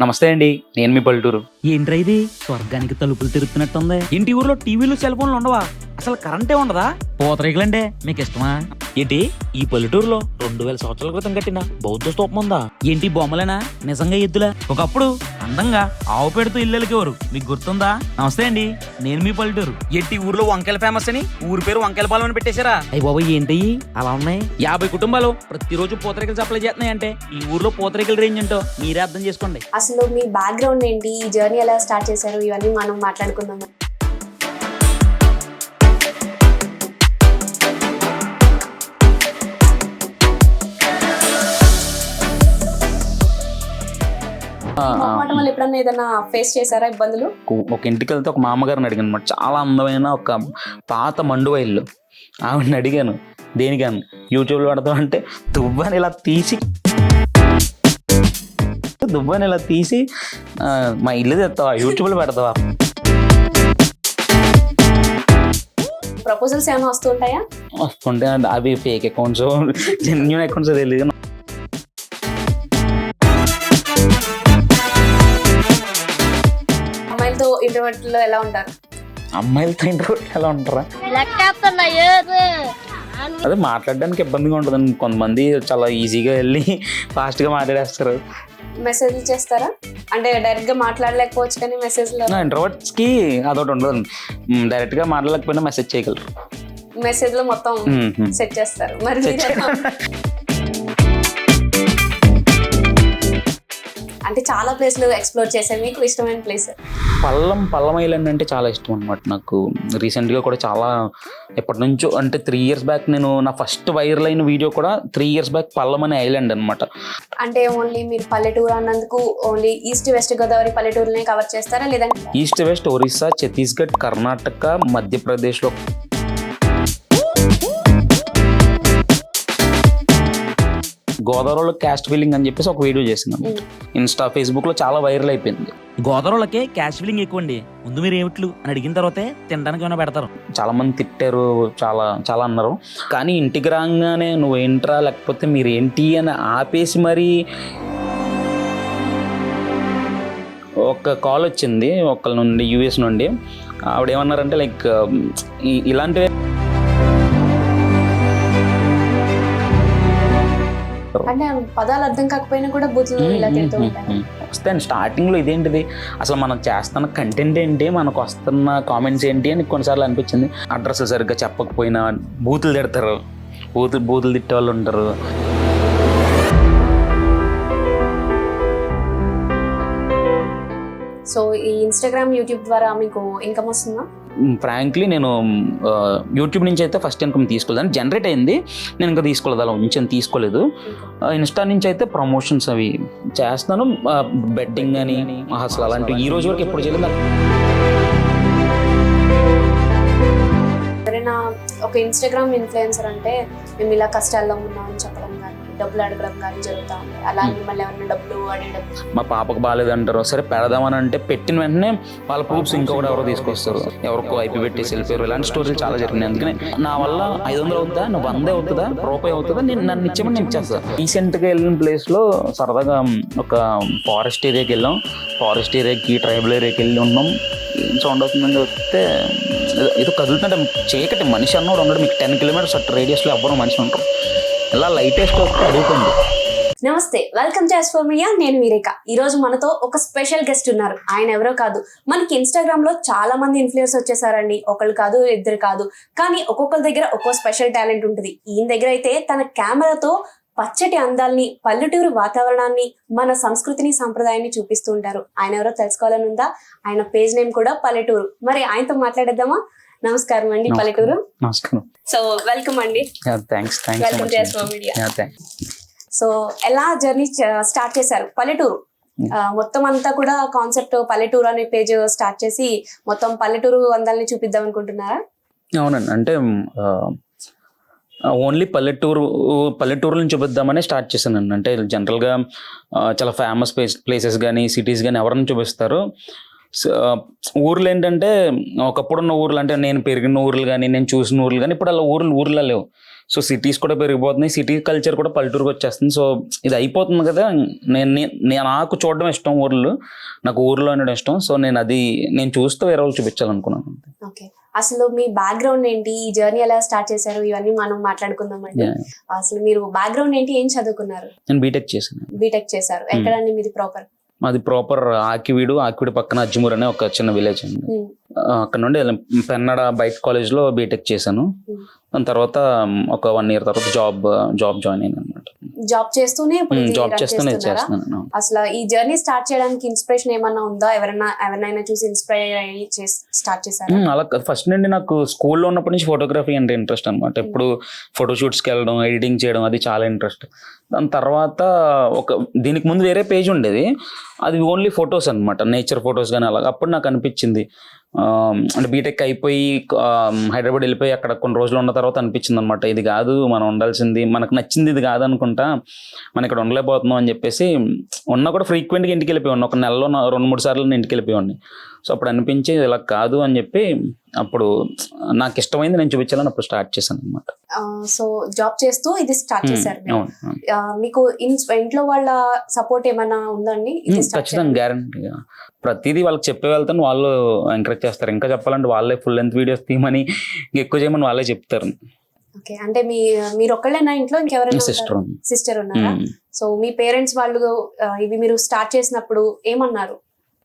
నమస్తే అండి, నేను మీ పల్లెటూరు. ఏంట్రా ఇది స్వర్గానికి తలుపులు తిరుగుతున్నట్టుంది. ఇంటి ఊర్లో టీవీలు సెల్ ఫోన్లు ఉండవా? అసలు కరెంటే ఉండదా? పూతరేకులంటే మీకు ఇష్టమా? ఏంటి ఈ పల్లెటూరులో 2000 సంవత్సరాల క్రితం కట్టిన బౌద్ధ స్తూపం ఉందా? ఏంటి బొమ్మలేనా నిజంగా ఎద్దులా? ఒకప్పుడు అందంగా ఆవు పెడుతూ ఇల్లెలకేవారు, మీకు గుర్తుందా? నమస్తే అండి, నేను మీ పల్లెటూరు. ఏంటి ఊర్లో వంకాయలు ఫేమస్ అని ఊరి పేరు వంకాయలపాలెం అని పెట్టేశారా? అయ్యి బాబు ఏంటి అలా ఉన్నాయి? 50 కుటుంబాలు ప్రతిరోజు పూతరేకులు సప్లై చేస్తున్నాయంటే ఈ ఊర్లో పూతరేకుల రేంజ్ ఏంటో మీరే అర్థం చేసుకోండి. అసలు మీ బ్యాక్గ్రౌండ్ ఏంటి, ఈ జర్నీ ఎలా స్టార్ట్ చేశారు, ఇవన్నీ మనం మాట్లాడుకుందాం. వాళ్ళు ఎప్పుడన్నా ఏదైనా ఫేస్ చేశారా ఇబ్బందులు? ఒక ఇంటికి వెళ్తే ఒక మామగారిని అడిగాను అనమాట. చాలా అందమైన ఒక పాత మండువ ఇల్లు. ఆవిడని అడిగాను దేనికని, యూట్యూబ్లో పెడతాం అంటే దువ్వని ఇలా తీసి మా ఇల్లు తెస్తావా, యూట్యూబ్లో పెడతావా? ప్రపోజల్స్ ఏమైనా వస్తుంటాయా? వస్తుంటే అవి ఫేక్ అకౌంట్స్ జెన్యూన్ అకౌంట్స్ తెలియదు. అమ్మాయిలతో ఇంటర్వ్యూట్ లో ఎలా ఉంటారు? అమ్మాయిలతో ఇంటర్వ్యూట్ ఎలా ఉంటారా? అదే మాట్లాడడానికి ఇబ్బందిగా ఉంటుందండి. కొంతమంది చాలా ఈజీగా వెళ్ళి ఫాస్ట్గా మాట్లాడేస్తారు. మెసేజ్ చేస్తారా? అంటే డైరెక్ట్ గా మాట్లాడలేకపోవచ్చు కానీ మెసేజ్ లో ఇంట్రోవర్ట్స్ కి అదొకటి ఉండదు, డైరెక్ట్ గా మాట్లాడలేకపోయినా మెసేజ్ చేయగలరు. మెసేజ్ లో మొత్తం సెట్ చేస్తారు. మరి అంటే చాలా ప్లేస్లు ఎక్స్ప్లోర్ చేశారు, మీకు ఇష్టమైన ప్లేస్? పల్లం ఐలాండ్ అంటే చాలా ఇష్టం అనమాట నాకు. రీసెంట్గా కూడా చాలా ఎప్పటి నుంచో అంటే 3 years బ్యాక్ నేను నా ఫస్ట్ వైరల్ అయిన వీడియో కూడా 3 years బ్యాక్ పల్లం అనే ఐలాండ్ అనమాట. అంటే ఓన్లీ మీరు పల్లెటూరు అన్నందుకు ఓన్లీ ఈస్ట్ వెస్ట్ గోదావరి పల్లెటూరునే కవర్ చేస్తారా, లేదంటే ఈస్ట్ వెస్ట్ ఒరిస్సా, ఛత్తీస్గఢ్, కర్ణాటక, మధ్యప్రదేశ్లో గోదావరిలో క్యాస్ట్ ఫీలింగ్ అని చెప్పేసి ఒక వీడియో చేసినాను. ఇన్స్టా ఫేస్బుక్ లో చాలా వైరల్ అయిపోయింది. గోదావరిలోకే క్యాష్ ఫీలింగ్ ఎక్కువ అండి. ముందు మీరు ఏమిట్లు అని అడిగిన తర్వాతే తినడానికి ఏమైనా పెడతారు. చాలా మంది తిట్టారు, చాలా అన్నారు. కానీ ఇంటికి రాగానే నువ్వు ఏంట్రా లేకపోతే మీరు ఏంటి అని ఆపేసి మరి ఒక కాల్ వచ్చింది ఒకళ్ళ నుండి, యూఎస్ నుండి. ఆవిడ ఏమన్నారంటే లైక్ ఇలాంటివే అంటే పదాలు అర్థం కాకపోయినా కూడా బూతులు ఇలా తింటూ ఉంటారు. వస్తాను స్టార్టింగ్లో ఇదేంటిది అసలు మనం చేస్తున్న కంటెంట్ ఏంటి, మనకు వస్తున్న కామెంట్స్ ఏంటి అని కొన్నిసార్లు అనిపించింది. అడ్రస్ సరిగ్గా చెప్పకపోయినా బూతులు తిడతారు, బూతులు తిట్టే వాళ్ళు ఉంటారు. సో ఈ ఇన్స్టాగ్రామ్, యూట్యూబ్ ద్వారా మీకు ఇన్కమ్ వస్తుందా? ఫ్రాంక్లీ నేను యూట్యూబ్ నుంచి అయితే ఫస్ట్ ఇన్కమ్ తీసుకోలేదు, జనరేట్ అయింది. నేను ఇంకా తీసుకోలేదు, అలా నుంచి తీసుకోలేదు. ఇన్స్టా నుంచి అయితే ప్రమోషన్స్ అవి చేస్తున్నాను, బెట్టింగ్ అని అసలు అలాంటివి ఈ రోజు వరకు ఎప్పుడు చేయలేదు. ఎవరైనా ఒక ఇన్స్టాగ్రామ్ ఇన్ఫ్లుయెన్సర్ అంటే మేము ఇలా కష్టాల్లో ఉన్నామని చెప్పడం కానీ, డబ్బులు అడగడం కానీ జరుగుతూ ఉంటాయి. అలా మిమ్మల్ని ఎవరైనా డబ్బులు అడగడం, మా పాపకు బాగాలేదంటారు, సరే పెడదామని అంటే పెట్టిన వెంటనే వాళ్ళ ప్రూఫ్స్ ఇంకొకటి ఎవరో తీసుకొస్తారు, ఎవరికో ఐపీ పెట్టేసి వెళ్ళిపోయారు. ఇలాంటి స్టోరీలు చాలా జరిగినాయి. అందుకని నా వల్ల 500 అవుతుందా, నువ్వు 100 అవుతుందా, రూపాయి అవుతుందా, నేను నన్ను ఇచ్చేమని నేను ఇచ్చేస్తాను. రీసెంట్గా వెళ్ళిన ప్లేస్లో సరదాగా ఒక ఫారెస్ట్ ఏరియాకి వెళ్ళాం. ఫారెస్ట్ ఏరియాకి, ట్రైబల్ ఏరియాకి వెళ్ళి ఉన్నాం. ఏం సౌండ్ అవుతుందని వస్తే ఏదో కదులుతుంటే చీకటి, మనిషి అన్నోడు ఉండడు. మీకు 10 kilometers రేడియస్లో ఎవ్వరూ మనిషి ఉంటారు. ఇలా లైటెస్ట్ వస్తే అడుగుతుంది. నమస్తే, వెల్కమ్ టు యాస్ఫర్ మీడియా. నేను విరేక. ఈ రోజు మనతో ఒక స్పెషల్ గెస్ట్ ఉన్నారు. ఆయన ఎవరో కాదు, మనకి ఇన్స్టాగ్రామ్ లో చాలా మంది ఇన్ఫ్లుయెన్స్ వచ్చేసారండి. ఒకళ్ళు కాదు, ఇద్దరు కాదు, కానీ ఒక్కొక్కరి దగ్గర ఒక్కో స్పెషల్ టాలెంట్ ఉంటుంది. ఈయన దగ్గర అయితే తన కెమెరాతో పచ్చటి అందాల్ని, పల్లెటూరు వాతావరణాన్ని, మన సంస్కృతిని, సంప్రదాయాన్ని చూపిస్తూ ఉంటారు. ఆయన ఎవరో తెలుసుకోవాలని ఉందా? ఆయన పేజ్ నేమ్ కూడా పల్లెటూరు. మరి ఆయనతో మాట్లాడేద్దామా? నమస్కారం అండి పల్లెటూరు. నమస్కారం. సో వెల్కమ్ అండి. థ్యాంక్స్. వెల్కమ్ టు యాస్ఫర్ మీడియా. సో ఎలా జర్నీ స్టార్ట్ చేశారు? పల్లెటూరు మొత్తం అంతా కూడా కాన్సెప్ట్ పల్లెటూరు అనే పేజ్ స్టార్ట్ చేసి మొత్తం పల్లెటూరు అందాలని చూపిద్దాం అనుకుంటున్నారా? అవునండి, అంటే ఓన్లీ పల్లెటూరులను చూపిద్దామని స్టార్ట్ చేశానండి. అంటే జనరల్గా చాలా ఫేమస్ ప్లేసెస్ కానీ, సిటీస్ కానీ ఎవరైనా చూపిస్తారు. ఊర్లు ఏంటంటే ఒకప్పుడున్న ఊర్లు అంటే నేను పెరిగిన ఊర్లు కానీ నేను చూసిన ఊర్లు కానీ ఇప్పుడు అలా ఊర్లో లేవు. సో సిటీస్ కూడా పెరిగిపోతున్నాయి, సిటీ కల్చర్ కూడా పల్లెటూరుకి వచ్చేస్తుంది. సో ఇది అయిపోతుంది కదా, నేను నాకు చూడడం ఇష్టం, ఊర్లు నాకు ఊర్లో ఉండడం ఇష్టం. సో నేను చూస్తూ వేరే వాళ్ళు చూపించాలనుకున్నాను. ఓకే, అసలు మీ బ్యాక్గ్రౌండ్ ఏంటి, ఈ జర్నీ ఎలా స్టార్ట్ చేశారు, ఇవన్నీ మనం మాట్లాడుకుందాం అండి. అసలు మీరు బ్యాక్గ్రౌండ్ ఏంటి, ఏం చదువుకున్నారు? నేను బీటెక్ చేశాను. బీటెక్ చేశారు. ఎక్కడండి మీది ప్రాపర్? మాది ప్రాపర్ ఆకివీడు పక్కన అజ్జిమూర్ అనే ఒక చిన్న విలేజ్ అండి. అక్కడ నుండి పెన్నడ బైట్ కాలేజ్లో బీటెక్ చేశాను. దాని తర్వాత ఒక 1 year తర్వాత జాబ్ జాయిన్ అయ్యాను అనమాట. జాబ్ చేస్తూనే చేస్తున్నాను. అసలు ఈ జర్నీ స్టార్ట్ చేయడానికి ఇన్స్పిరేషన్ ఏమన్నా ఉందా? ఎవరినైనా చూసి ఇన్స్పైర్ అయ్యి స్టార్ట్ చేశారు? అలా ఫస్ట్ నుండి నాకు స్కూల్లో ఉన్నప్పటి నుంచి ఫోటోగ్రఫీ అంటే ఇంట్రెస్ట్ అనమాట. ఎప్పుడు ఫోటోషూట్స్కి వెళ్ళడం, ఎడిటింగ్ చేయడం అది చాలా ఇంట్రెస్ట్. దాని తర్వాత దీనికి ముందు వేరే పేజ్ ఉండేది, అది ఓన్లీ ఫొటోస్ అనమాట, నేచర్ ఫొటోస్ కానీ అలాగ. అప్పుడు నాకు అనిపించింది, అంటే బీటెక్ అయిపోయి హైదరాబాద్ వెళ్ళిపోయి అక్కడ కొన్ని రోజులు ఉన్న తర్వాత అనిపించింది అనమాట, ఇది కాదు మనం ఉండాల్సింది, మనకు నచ్చింది ఇది కాదు అనుకుంటా, మనం ఇక్కడ ఉండలేకపోతున్నాం అని చెప్పేసి ఉన్నా కూడా ఫ్రీక్వెంట్గా ఇంటికి వెళ్ళిపోయాను. ఒక నెలలో 2-3 సార్లు ఇంటికి వెళ్ళిపోయాను. సో అప్పుడు అనిపించి ఇలా కాదు అని చెప్పి అప్పుడు నాకు ఇష్టమైంది నేను చూపించాలని అప్పుడు స్టార్ట్ చేశాను అనమాట. సో జాబ్ చేస్తూ ఇది స్టార్ట్ చేశారు. మీకు ఇంట్లో వాళ్ళ సపోర్ట్ ఏమైనా ఉందండి? ఖచ్చితంగా, గ్యారంటీగా ప్రతిదీ వాళ్ళకి చెప్పే వెళ్తాను, వాళ్ళు ఎంకరేజ్ చేస్తారు. ఇంకా చెప్పాలంటే వాళ్ళే ఫుల్ లెంత్ వీడియోస్ తీయమని, ఎక్కువ చేయమని వాళ్ళే చెప్తారు. ఓకే, అంటే మీరు ఒక్కళ్ళేనా ఇంట్లో, ఇంకెవరైనా? సిస్టర్ ఉన్నారా? సో మీ పేరెంట్స్ వాళ్ళు ఇవి మీరు స్టార్ట్ చేసినప్పుడు ఏమన్నారు?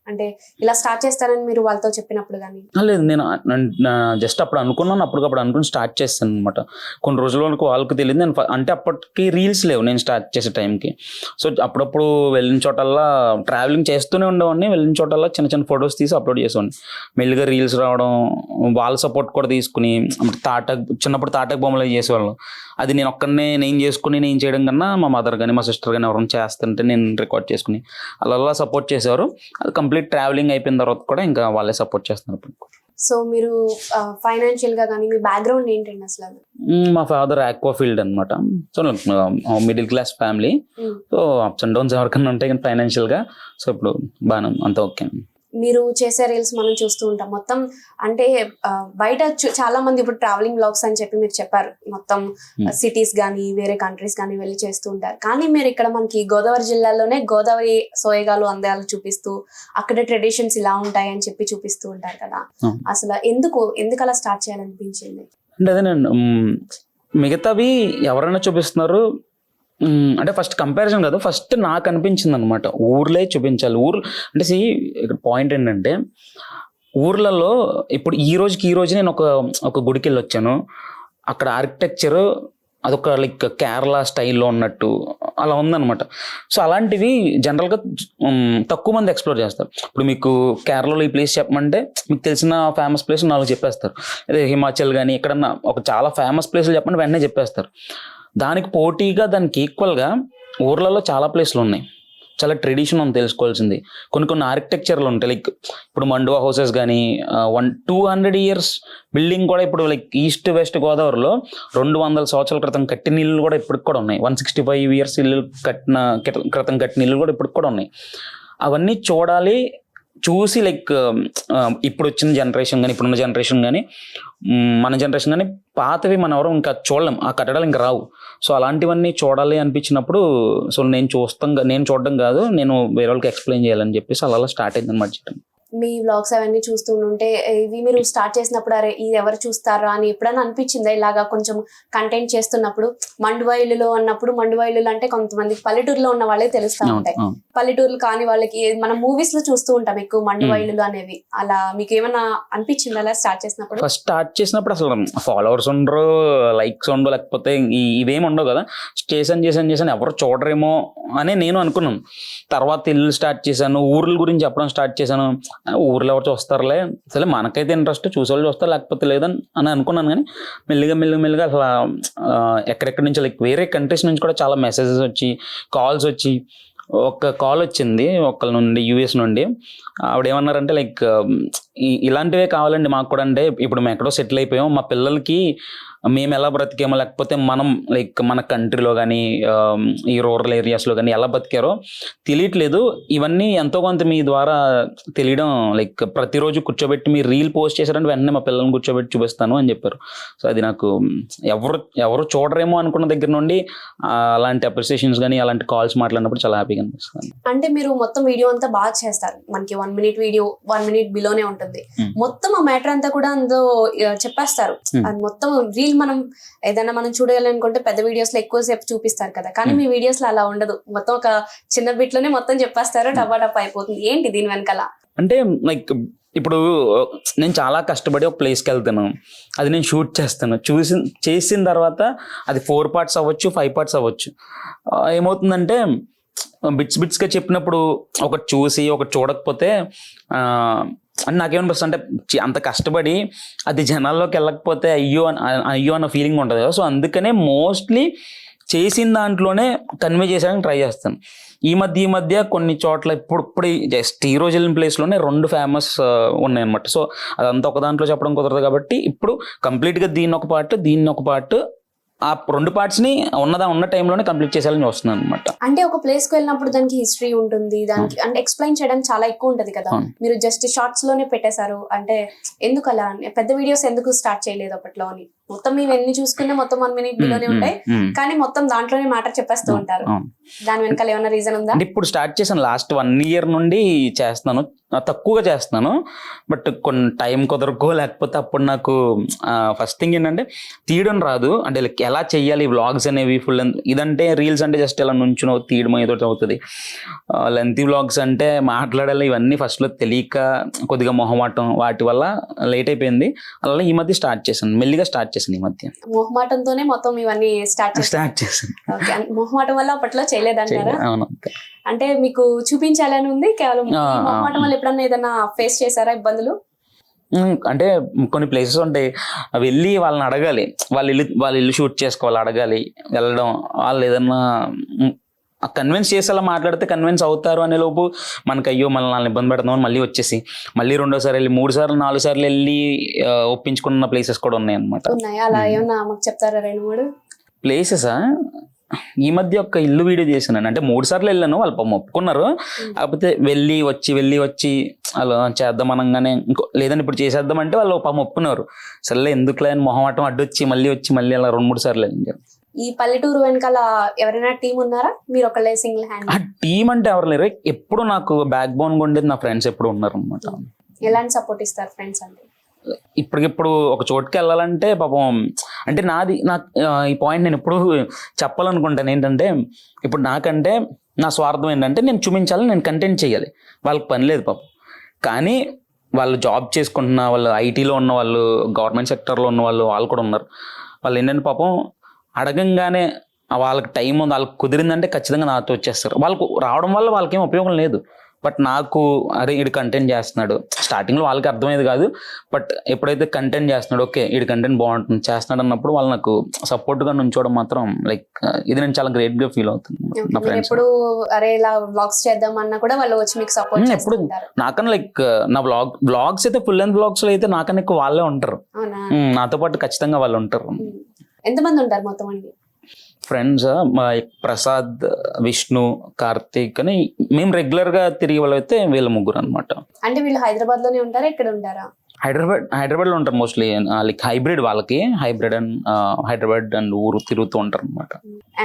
అంటే ఇలా స్టార్ట్ చేస్తారని మీరు వాళ్ళతో చెప్పినప్పుడు కానీ? లేదు, నేను జస్ట్ అప్పుడు అనుకున్నాను, అప్పటికప్పుడు అనుకుని స్టార్ట్ చేస్తాను అనమాట. కొన్ని రోజుల వరకు వాళ్ళకి తెలియదు. నేను అంటే అప్పటికి రీల్స్ లేవు నేను స్టార్ట్ చేసే టైంకి. సో అప్పుడప్పుడు వెళ్ళిన చోటల్లా ట్రావెలింగ్ చేస్తూనే ఉండేవాడిని, వెళ్ళిన చోటల్లా చిన్న చిన్న ఫొటోస్ తీసి అప్లోడ్ చేసేవాడిని. మెల్లిగా రీల్స్ రావడం, వాళ్ళ సపోర్ట్ కూడా తీసుకుని, చిన్నప్పుడు తాటక్ బొమ్మలు చేసేవాళ్ళం. అది నేను ఒక్కనే నేను చేయడం కన్నా మా మదర్ కానీ మా సిస్టర్ కానీ ఎవరైనా చేస్తుంటే నేను రికార్డ్ చేసుకుని అలా సపోర్ట్ చేసేవారు. అది కంప్లీట్ ట్రావెలింగ్ అయిపోయిన తర్వాత కూడా ఇంకా వాళ్ళే సపోర్ట్ చేస్తున్నారు. సో మీరు ఫైనాన్షియల్ గా కానీ మీ బ్యాక్గ్రౌండ్ ఏంటండి అసలు? మా ఫాదర్ ఆక్వా ఫీల్డ్ అనమాట. So middle class family. So ups and downs ఎవరికన్నా ఉంటాయి కానీ ఫైనాన్షియల్ గా. సో ఇప్పుడు బాగా అంత ఓకే. మీరు చేసే రీల్స్ మనం చూస్తూ ఉంటాం మొత్తం, అంటే బయట చాలా మంది ఇప్పుడు ట్రావెలింగ్ బ్లాగ్స్ అని చెప్పి మీరు చెప్పారు, మొత్తం సిటీస్ కానీ వేరే కంట్రీస్ కానీ వెళ్ళి చేస్తూ ఉంటారు. కానీ మీరు ఇక్కడ మనకి గోదావరి జిల్లాలోనే గోదావరి సోయగాలు అందాలు చూపిస్తూ అక్కడ ట్రెడిషన్స్ ఇలా ఉంటాయి అని చెప్పి చూపిస్తూ ఉంటారు కదా. అసలు ఎందుకు అలా స్టార్ట్ చేయాలనిపించింది? అంటే అదే నేను మిగతావి ఎవరైనా చూపిస్తున్నారు అంటే ఫస్ట్ కంపారిజన్ కాదు, ఫస్ట్ నాకు అనిపించింది అనమాట, ఊర్లే చూపించాలి. అంటే ఇక్కడ పాయింట్ ఏంటంటే, ఊర్లలో ఇప్పుడు ఈ రోజు నేను ఒక గుడికి వెళ్ళి వచ్చాను. అక్కడ ఆర్కిటెక్చర్ అదొక లైక్ కేరళ స్టైల్లో ఉన్నట్టు అలా ఉందన్నమాట. సో అలాంటివి జనరల్గా తక్కువ మంది ఎక్స్ప్లోర్ చేస్తారు. ఇప్పుడు మీకు కేరళలో ఈ ప్లేస్ చెప్పమంటే మీకు తెలిసిన ఫేమస్ ప్లేస్ 4 చెప్పేస్తారు. అదే హిమాచల్ కానీ ఎక్కడన్నా ఒక చాలా ఫేమస్ ప్లేసులు చెప్పండి వెంటనే చెప్పేస్తారు. దానికి పోటీగా, దానికి ఈక్వల్గా ఊర్లలో చాలా ప్లేస్లు ఉన్నాయి, చాలా ట్రెడిషన్ ఉంది తెలుసుకోవాల్సింది. కొన్ని ఆర్కిటెక్చర్లు ఉంటాయి, లైక్ ఇప్పుడు మండువా హౌసెస్ కానీ 200 years బిల్డింగ్ కూడా ఇప్పుడు లైక్ ఈస్ట్ వెస్ట్ గోదావరిలో 200 సంవత్సరాల క్రితం కట్టిన ఇల్లు కూడా ఇప్పటికి కూడా ఉన్నాయి. 165 years ఇల్లు క్రితం కట్టిన ఇల్లు కూడా ఇప్పటికి కూడా ఉన్నాయి. అవన్నీ చూసి లైక్ ఇప్పుడు వచ్చిన జనరేషన్ కానీ ఇప్పుడున్న జనరేషన్ కానీ మన జనరేషన్ కానీ పాతవి మనం ఎవరు ఇంకా చూడలేం, ఆ కట్టడాలు ఇంకా రావు. సో అలాంటివన్నీ చూడాలి అనిపించినప్పుడు సో నేను చూడడం కాదు, నేను వేరే వాళ్ళకి ఎక్స్ప్లెయిన్ చేయాలని చెప్పేసి అలా స్టార్ట్ అయింది అనమాట. మీ వ్లాగ్స్ అవన్నీ చూస్తుంటే ఇవి మీరు స్టార్ట్ చేసినప్పుడు అరే ఇది ఎవరు చూస్తారా అని ఎప్పుడైనా అనిపించిందా? ఇలాగా కొంచెం కంటెంట్ చేస్తున్నప్పుడు మండువా ఇల్లులో అన్నప్పుడు, మండువా ఇల్లు అంటే కొంతమంది పల్లెటూరులో ఉన్న వాళ్ళకి తెలుస్తూ ఉంటాయి, పల్లెటూరులు కాని వాళ్ళకి మనం మూవీస్ లో చూస్తూ ఉంటాం ఎక్కువ మండువా ఇల్లులు అనేవి. అలా మీకు ఏమైనా అనిపించింది అలా స్టార్ట్ చేసినప్పుడు? ఫస్ట్ స్టార్ట్ చేసినప్పుడు అసలు ఫాలోవర్స్ ఉండరు, లైక్స్ ఉండవు, లేకపోతే ఇవేమి ఉండవు కదా. చేశాను ఎవరు చూడరేమో అని నేను అనుకున్నాను. తర్వాత ఇల్లు స్టార్ట్ చేశాను, ఊర్ల గురించి చెప్పడం స్టార్ట్ చేశాను. ఊర్లో ఎవరు చూస్తారులే, అసలు మనకైతే ఇంట్రెస్ట్, చూసేవాళ్ళు చూస్తారు లేకపోతే లేదని అనుకున్నాను. కానీ మెల్లిగా అసలు ఎక్కడెక్కడి నుంచి లైక్ వేరే కంట్రీస్ నుంచి కూడా చాలా మెసేజెస్ వచ్చి, కాల్స్ వచ్చి, ఒక కాల్ వచ్చింది ఒకళ్ళ నుండి, US నుండి. ఆవిడ ఏమన్నారంటే లైక్ ఇలాంటివే కావాలండి మాకు కూడా. అంటే ఇప్పుడు మేము ఎక్కడో సెటిల్ అయిపోయాం, మా పిల్లలకి మేము ఎలా బ్రతికేమో, లేకపోతే మనం లైక్ మన కంట్రీలో కానీ ఈ రూరల్ ఏరియాస్లో కానీ ఎలా బతికారో తెలియట్లేదు. ఇవన్నీ ఎంతో కొంత మీ ద్వారా తెలియడం, లైక్ ప్రతిరోజు కూర్చోబెట్టి మీరు రీల్ పోస్ట్ చేశారంటే వెంటనే మా పిల్లల్ని కూర్చోబెట్టి చూపిస్తాను అని చెప్పారు. సో అది నాకు ఎవరు చూడరేమో అనుకున్న దగ్గర నుండి అలాంటి అప్రిసియేషన్స్ కానీ అలాంటి కాల్స్ మాట్లాడినప్పుడు చాలా హ్యాపీగా అనిపిస్తుంది. అంటే మీరు మొత్తం వీడియో అంతా బాగా చేస్తారు, మనకి 1 minute వీడియో 1 minute బిలోనే ఉంటుంది, మొత్తం ఆ మ్యాటర్ అంతా కూడా అందులో చెప్పేస్తారు. అది మొత్తం రీల్ మనం ఏదైనా మనం చూడాలనుకుంటే పెద్ద వీడియోస్ లో ఎక్కువసేపు చూపిస్తారు కదా, కానీ మీ వీడియోస్ లో అలా ఉండదు, మొత్తం ఒక చిన్న బిట్ లోనే మొత్తం చెప్పేస్తారు, టపా టపా అయిపోతుంది. ఏంటి దీని వెనకాల? అంటే లైక్ ఇప్పుడు నేను చాలా కష్టపడి ఒక ప్లేస్కి వెళ్తాను, అది నేను షూట్ చేస్తాను, చేసిన తర్వాత అది 4 parts అవ్వచ్చు, 5 parts అవ్వచ్చు. ఏమవుతుందంటే బిట్స్గా చెప్పినప్పుడు ఒకటి చూసి ఒకటి చూడకపోతే అని నాకేమనిపిస్తుంది అంటే అంత కష్టపడి అది జనాల్లోకి వెళ్ళకపోతే అయ్యో అన్న ఫీలింగ్ ఉంటుంది కదా. సో అందుకనే మోస్ట్లీ చేసిన దాంట్లోనే కన్వే చేసేయడానికి ట్రై చేస్తాను. ఈ మధ్య కొన్ని చోట్ల ఇప్పుడు జస్ట్ ఈ రోజు వెళ్ళిన ప్లేస్లోనే 2 ఫేమస్ ఉన్నాయి అనమాట. సో అదంతా ఒక దాంట్లో చెప్పడం కుదరదు కాబట్టి ఇప్పుడు కంప్లీట్గా దీన్ని ఒక పార్ట్ ఆ 2 parts-ని ఉన్న టైంలోనే కంప్లీట్ చేసేయాలని చూస్తున్నాను అనమాట. అంటే ఒక ప్లేస్ కి వెళ్ళినప్పుడు దానికి హిస్టరీ ఉంటుంది, దానికి అంటే ఎక్స్ప్లెయిన్ చేయడం చాలా ఎక్కువ ఉంటది కదా. మీరు జస్ట్ షార్ట్స్ లోనే పెట్టేశారు అంటే ఎందుకు అలా? పెద్ద వీడియోస్ ఎందుకు స్టార్ట్ చేయలేదు అప్పట్లో అని? మొత్తం మేము ఎన్ని చూసుకున్నా మొత్తం 1 minute బిలోనే ఉంటాయి, కానీ మొత్తం దాంట్లోనే మ్యాటర్ చెప్పేస్తూ ఉంటారు. దాని వెనకాల ఏమైనా రీజన్ ఉందా? ఇప్పుడు స్టార్ట్ చేశాను, లాస్ట్ 1 year నుండి చేస్తున్నాను, తక్కువగా చేస్తున్నాను. బట్ కొన్ని టైం కుదరకో లేకపోతే అప్పుడు నాకు ఫస్ట్ థింగ్ ఏంటంటే తీయడం రాదు. అంటే ఎలా చెయ్యాలి వ్లాగ్స్ అనేవి ఫుల్ ఇదంటే రీల్స్ అంటే జస్ట్ ఇలా నుంచునో తీయడం ఏదో అవుతుంది. లెంతీ వ్లాగ్స్ అంటే మాట్లాడాలి, ఇవన్నీ ఫస్ట్లో తెలియక కొద్దిగా మొహమాటం, వాటి వల్ల లేట్ అయిపోయింది. అలా ఈ మధ్య స్టార్ట్ చేశాను, మెల్లిగా స్టార్ట్ చేశాను. ఈ మధ్య మొహమాటంతోనే మొత్తం ఇవన్నీ స్టార్ట్ చేశాను. మొహమాటం వల్ల అప్పట్లో చేయలేదంటారా? అవును. అంటే మీకు చూపించాలని ఉంది కేవలం? మొహమాటం వల్ల ఎప్పుడన్నా ఏదైనా ఫేస్ చేశారా ఇబ్బందులు? అంటే కొన్ని ప్లేసెస్ ఉంటాయి, వెళ్ళి వాళ్ళని అడగాలి, వాళ్ళ ఇల్లు షూట్ చేసుకోవాలి, అడగాలి, వెళ్ళడం, వాళ్ళు ఏదన్నా కన్విన్స్ చేసేలా మాట్లాడితే కన్విన్స్ అవుతారు అనే లోపు మనకు అయ్యో మనల్ని ఇబ్బంది పెడతామని మళ్ళీ వచ్చేసి మళ్ళీ 2వ సారి వెళ్ళి 3 సార్లు 4 సార్లు వెళ్ళి ఒప్పించుకున్న ప్లేసెస్ కూడా ఉన్నాయి అనమాట. అలా ఏమన్నా మాకు చెప్తారా 2-3 ప్లేసెసా? ఈ మధ్య ఒక ఇల్లు వీడియో చేశాను, అంటే 3 సార్లు వెళ్ళాను, వాళ్ళు ఒప్పుకున్నారు, కాకపోతే వెళ్ళి వచ్చి అలా చేద్దాం అనగానే లేదని ఇప్పుడు చేసేద్దాం అంటే వాళ్ళు ఒప్పుకున్నారు. సర్లే ఎందుకులే అని మొహమాటం అడ్డొచ్చి మళ్ళీ అలా 2-3 సార్లు వెళ్ళింది. ఈ పల్లెటూరు వెనకాల ఎవరైనా టీం ఉన్నారా? మీరు ఒకళ్ళే సింగిల్ హ్యాండ్? ఆ టీం అంటే ఎవరు లేరు, ఎప్పుడు నాకు బ్యాక్ బోన్ ఉండేది నా ఫ్రెండ్స్ ఎప్పుడు ఉన్నారు అనమాట. ఎలాంటి సపోర్ట్ ఇస్తారు ఫ్రెండ్స్ అంటే? ఇప్పటికిప్పుడు ఒక చోటుకి వెళ్ళాలంటే పాపం అంటే నాకు ఈ పాయింట్ నేను ఎప్పుడు చెప్పాలనుకుంటాను ఏంటంటే, ఇప్పుడు నాకంటే నా స్వార్థం ఏంటంటే నేను చూపించాలి, నేను కంటెంట్ చేయాలి, వాళ్ళకి పని లేదు పాపం. కానీ వాళ్ళు జాబ్ చేసుకుంటున్న వాళ్ళు, ఐటీలో ఉన్న వాళ్ళు, గవర్నమెంట్ సెక్టర్లో ఉన్న వాళ్ళు కూడా ఉన్నారు. వాళ్ళు ఏంటంటే పాపం అడగంగానే వాళ్ళకి టైం ఉంది, వాళ్ళకి కుదిరిందంటే ఖచ్చితంగా నాతో వచ్చేస్తారు. వాళ్ళకు రావడం వల్ల వాళ్ళకేం ఉపయోగం లేదు, బట్ నాకు అరే ఇడు కంటెంట్ చేస్తున్నాడు, స్టార్టింగ్లో వాళ్ళకి అర్థమయ్యేది కాదు, బట్ ఎప్పుడైతే కంటెంట్ చేస్తున్నాడు, ఓకే ఇడు కంటెంట్ బాగుంటుంది చేస్తున్నాడు అన్నప్పుడు వాళ్ళు నాకు సపోర్ట్గా నుంచోవడం మాత్రం లైక్ ఇది నేను చాలా గ్రేట్గా ఫీల్ అవుతుంది. నా ఫ్రెండ్స్ ఎప్పుడు అరే ఇలా వ్లాగ్స్ చేద్దాం అన్నా కూడా వాళ్ళు వచ్చి మీకు సపోర్ట్ ఎప్పుడు నాకన్నా లైక్ నా వ్లాగ్స్ అయితే ఫుల్ లెంత్ వ్లాగ్స్లో అయితే నాకన్నా ఎక్కువ వాళ్ళే ఉంటారు, నాతో పాటు ఖచ్చితంగా వాళ్ళు ఉంటారు. ఎంతమంది ఉంటారు మొత్తం అండి ఫ్రెండ్స్? ప్రసాద్, విష్ణు, కార్తీక్ అని మేము రెగ్యులర్ గా తిరిగి వాళ్ళైతే వీళ్ళ 3 అనమాట. అంటే వీళ్ళు హైదరాబాద్ లోనే ఉంటారా, ఇక్కడ ఉంటారా? హైదరాబాద్ లో ఉంటారు మోస్ట్లీ, లైక్ హైబ్రిడ్ వాళ్ళకి, హైబ్రిడ్ అండ్ హైదరాబాద్ అండ్ ఊరు తిరుగుతూ ఉంటారు అనమాట.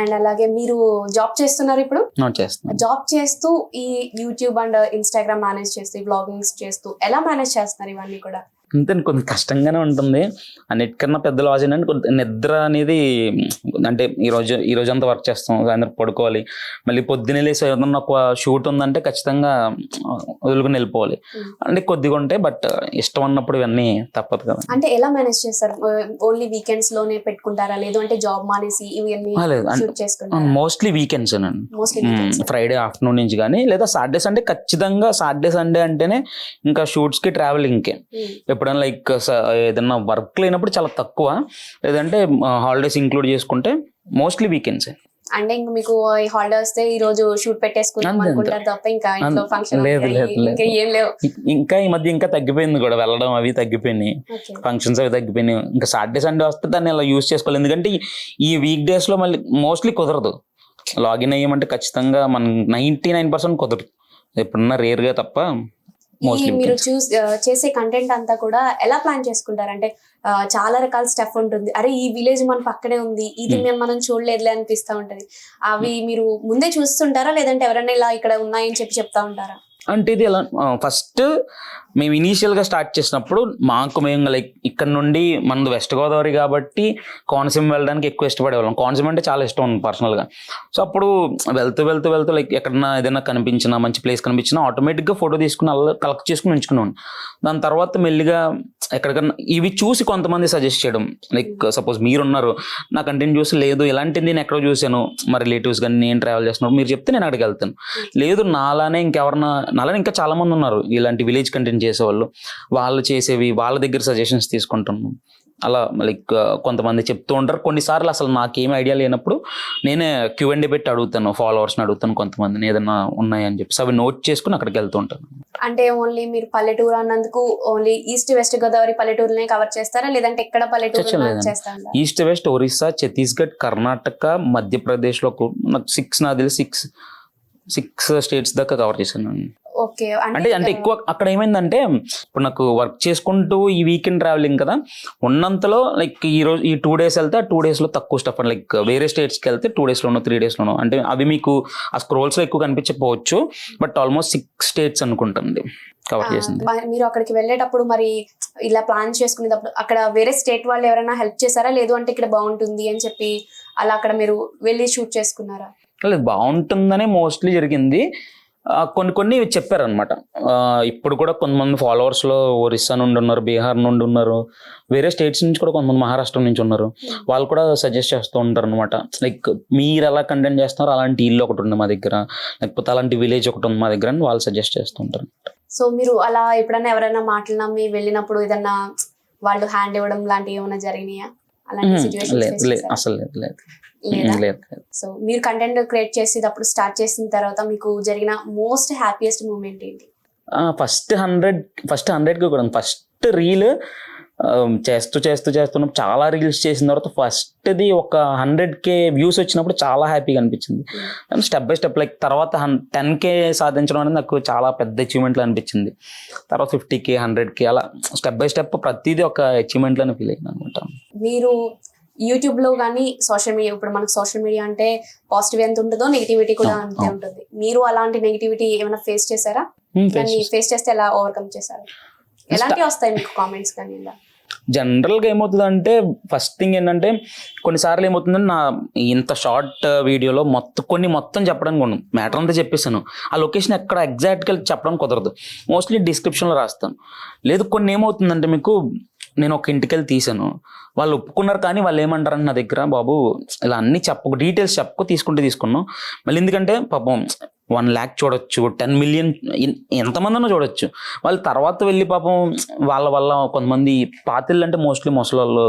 అండ్ అలాగే మీరు జాబ్ చేస్తున్నారు ఇప్పుడు? చేస్తున్నాను. జాబ్ చేస్తూ ఈ యూట్యూబ్ అండ్ ఇన్స్టాగ్రామ్ మేనేజ్ చేస్తూ, బ్లాగింగ్స్ చేస్తూ ఎలా మేనేజ్ చేస్తున్నారు ఇవన్నీ కూడా? అంతే కొంచెం కష్టంగానే ఉంటుంది. అన్నిటికన్నా పెద్ద లాస్ ఏంటంటే కొంత నిద్ర అనేది, అంటే ఈ రోజు అంతా వర్క్ చేస్తాం, సాయంత్రం పడుకోవాలి, మళ్ళీ పొద్దున్నే లేసి ఏదన్నా ఒక షూట్ ఉందంటే ఖచ్చితంగా వదులుకుని వెళ్ళిపోవాలి. అంటే కొద్దిగా ఉంటాయి, బట్ ఇష్టం ఉన్నప్పుడు ఇవన్నీ తప్పదు కదా. అంటే ఎలా మేనేజ్ చేస్తారు? ఓన్లీ వీకెండ్స్ లోనే పెట్టుకుంటారా, లేదు అంటే జాబ్ మానేసి ఇవన్నీ చేసుకుంటారా? మోస్ట్లీ వీకెండ్స్ అండి, ఫ్రైడే ఆఫ్టర్నూన్ నుంచి కానీ, లేదా సాటర్డే సండే, ఖచ్చితంగా సాటర్డే సండే అంటేనే ఇంకా షూట్స్ కి ట్రావెలింగ్కే. ఎప్పుడైనా లైక్ ఏదైనా వర్క్ లేనప్పుడు చాలా తక్కువ, లేదంటే హాలిడేస్ ఇంక్లూడ్ చేసుకుంటే మోస్ట్లీ వీకెండ్స్. అంటే ఇంక మీకు ఈ హాలిడే వస్తే ఈ రోజు షూట్ పెట్టేసుకుందాం అంతే. అనుకుంటారు తప్ప ఇంకా ఇంట్లో ఫంక్షన్ లేదు, లేదు, లేదు. ఇంకా ఏం లేవు. ఇంకా ఈ మధ్య ఇంకా తగ్గిపోయింది కూడా, వెళ్ళడం అవి తగ్గిపోయినాయి, ఓకే. ఫంక్షన్స్ అవి తగ్గిపోయినాయి. ఇంకా సాటర్డే సండే వస్తే దాన్ని ఇలా యూస్ చేసుకోవాలి. ఎందుకంటే ఈ వీక్ డేస్ లో మళ్ళీ మోస్ట్లీ కుదరదు, లాగిన్ అయ్యామంటే ఖచ్చితంగా మనం 99% కుదరదు, ఎప్పుడన్నా రేర్ గా తప్ప. ఈ మీరు చేసే కంటెంట్ అంతా కూడా ఎలా ప్లాన్ చేసుకుంటారు? అంటే చాలా రకాల స్టెప్ ఉంటుంది. అరే ఈ విలేజ్ మన పక్కనే ఉంది, ఇది మనం చూడలేదులే అనిపిస్తా ఉంటది. అవి మీరు ముందే చూస్తుంటారా, లేదంటే ఎవరైనా ఇలా ఇక్కడ ఉన్నాయని చెప్తా ఉంటారా? అంటే ఇది ఎలా, ఫస్ట్ మేము ఇనీషియల్ గా స్టార్ట్ చేసినప్పుడు మేము లైక్ ఇక్కడ నుండి మనది వెస్ట్ గోదావరి కాబట్టి కోనసీమ వెళ్ళడానికి ఎక్కువ ఇష్టపడేవాళ్ళం. కోనసీమ అంటే చాలా ఇష్టం ఉంది పర్సనల్ గా. సో అప్పుడు వెళ్తూ లైక్ ఎక్కడన్నా ఏదైనా కనిపించినా, మంచి ప్లేస్ కనిపించినా ఆటోమేటిక్ గా ఫోటో తీసుకుని కలెక్ట్ చేసుకుని ఉంచుకున్నాను. దాని తర్వాత మెల్లిగా ఎక్కడికన్నా ఇవి చూసి కొంతమంది సజెస్ట్ చేయడం, లైక్ సపోజ్ మీరున్నారు, నా కంటెంట్ చూసి లేదు ఇలాంటిది నేను ఎక్కడో చూసాను, మా రిలేటివ్స్ కానీ నేను ట్రావెల్ చేస్తున్నప్పుడు మీరు చెప్తే నేను అక్కడికి వెళ్తాను. లేదు నాలానే ఇంకా చాలా మంది ఉన్నారు ఇలాంటి విలేజ్ కంటెంట్ చేసేవాళ్ళు, వాళ్ళు చేసేవి వాళ్ళ దగ్గర సజెషన్స్ తీసుకుంటున్నాను. అలా లైక్ కొంతమంది చెప్తూ ఉంటారు. కొన్నిసార్లు అసలు నాకేం ఐడియా లేనప్పుడు నేనే Q&A పెట్టి అడుగుతాను, ఫాలోవర్స్ని అడుగుతాను కొంతమందిని ఏదైనా ఉన్నాయని చెప్పి, అవి నోట్ చేసుకుని అక్కడికి వెళ్తూ ఉంటాను. అంటే ఓన్లీ మీరు పల్లెటూరు అన్నందుకు ఓన్లీ ఈస్ట్ వెస్ట్ గోదావరి పల్లెటూరునే కవర్ చేస్తారా, లేదంటే ఎక్కడ పల్లెటూరు చేస్తా ఉంటారా? ఈస్ట్ వెస్ట్, ఒరిస్సా, ఛత్తీస్గఢ్, కర్ణాటక, మధ్యప్రదేశ్ లో నాకు 6 స్టేట్స్ దాకా కవర్ చేశాను. ఓకే. అంటే ఎక్కువ అక్కడ ఏమైందంటే ఇప్పుడు నాకు వర్క్ చేసుకుంటూ ఈ వీకెండ్ ట్రావెలింగ్ కదా, ఉన్నంతలో లైక్ ఈ రోజు ఈ 2 days వెళ్తే ఆ 2 days లో తక్కువ స్టఫ్, లైక్ వేరే స్టేట్స్కి వెళ్తే 2 days లోనో 3 days లోనో, అంటే అవి మీకు ఆ స్క్రోల్స్ లో ఎక్కువ కనిపించకపోవచ్చు, బట్ ఆల్మోస్ట్ 6 states అనుకుంటుంది కవర్ చేసింది. మీరు అక్కడికి వెళ్ళేటప్పుడు మరి ఇలా ప్లాన్ చేసుకునేటప్పుడు అక్కడ వేరే స్టేట్ వాళ్ళు ఎవరైనా హెల్ప్ చేశారా, లేదు అంటే ఇక్కడ బాగుంటుంది అని చెప్పి అలా అక్కడ మీరు వెళ్ళి షూట్ చేసుకున్నారా? లేదు, బాగుంటుందనే మోస్ట్లీ జరిగింది. కొన్ని చెప్పారనమాట. ఇప్పుడు కూడా కొంతమంది ఫాలోవర్స్ లో ఒరిస్సా నుండి ఉన్నారు, బీహార్ నుండి ఉన్నారు, వేరే స్టేట్స్ నుంచి కూడా కొంతమంది మహారాష్ట్ర నుంచి ఉన్నారు. వాళ్ళు కూడా సజెస్ట్ చేస్తూ ఉంటారు అనమాట. లైక్ మీరు ఎలా కంటెంట్ చేస్తున్నారో అలాంటి ఇల్లు ఒకటి ఉంది మా దగ్గర, లేకపోతే అలాంటి విలేజ్ ఒకటి ఉంది మా దగ్గర అని వాళ్ళు సజెస్ట్ చేస్తూ ఉంటారు. సో మీరు అలా ఎప్పుడైనా ఎవరైనా మాటలు నమ్మి వెళ్ళినప్పుడు ఏదన్నా వాళ్ళు హ్యాండ్ ఇవ్వడం లాంటివి ఏమైనా జరిగినాయా? అలాంటి సిచ్యువేషన్ అసలు లేదు. సో మీరు కంటెంట్ క్రియేట్ చేసేటప్పుడు స్టార్ట్ చేసిన తర్వాత మీకు జరిగిన మోస్ట్ హ్యాపీయెస్ట్ మూమెంట్ ఏంటి? ఫస్ట్ 100 కూడా ఫస్ట్ రీల్ చేస్తున్నప్పుడు చాలా రీల్స్ చేసిన తర్వాత ఫస్ట్ది ఒక 100K వ్యూస్ వచ్చినప్పుడు చాలా హ్యాపీగా అనిపించింది. స్టెప్ బై స్టెప్ లైక్ తర్వాత 10K సాధించడం అనేది నాకు చాలా పెద్ద అచీవ్మెంట్లు అనిపించింది. తర్వాత 50K 100K అలా స్టెప్ బై స్టెప్ ప్రతిదీ ఒక అచీవ్మెంట్ లానే ఫీల్ అయింది అనమాట. మీరు యూట్యూబ్ లో కానీ సోషల్ మీడియా, ఇప్పుడు మనకు సోషల్ మీడియా అంటే పాజిటివ్ ఎంత ఉంటుందో నెగిటివిటీ కూడా అంతే ఉంటుంది. మీరు అలాంటి నెగిటివిటీ ఏమైనా ఫేస్ చేశారా? దాన్ని ఫేస్ చేస్తే ఎలా ఓవర్కమ్ చేశారు? ఎలాంటి వస్తాయి మీకు కామెంట్స్ కానీ? జనరల్గా ఏమవుతుందంటే ఫస్ట్ థింగ్ ఏంటంటే కొన్నిసార్లు ఏమవుతుందంటే నా ఇంత షార్ట్ వీడియోలో మొత్తం చెప్పడానికి ఉండదు, మ్యాటర్ అంతా చెప్పేసాను, ఆ లొకేషన్ ఎక్కడ ఎగ్జాక్ట్గా చెప్పడం కుదరదు, మోస్ట్లీ డిస్క్రిప్షన్లో రాస్తాను. లేదు కొన్ని ఏమవుతుందంటే మీకు నేను ఒక ఇంటికి వెళ్ళి తీసాను, వాళ్ళు ఒప్పుకున్నారు, కానీ వాళ్ళు ఏమంటారంటే నా దగ్గర బాబు ఇలా అన్ని డీటెయిల్స్ తీసుకున్నాం మళ్ళీ, ఎందుకంటే పాపం 1 lakh చూడొచ్చు, 10 million ఎంతమందినో చూడొచ్చు, వాళ్ళు తర్వాత వెళ్ళి పాపం వాళ్ళ కొంతమంది పాతిళ్ళు అంటే మోస్ట్లీ ముసలి వాళ్ళు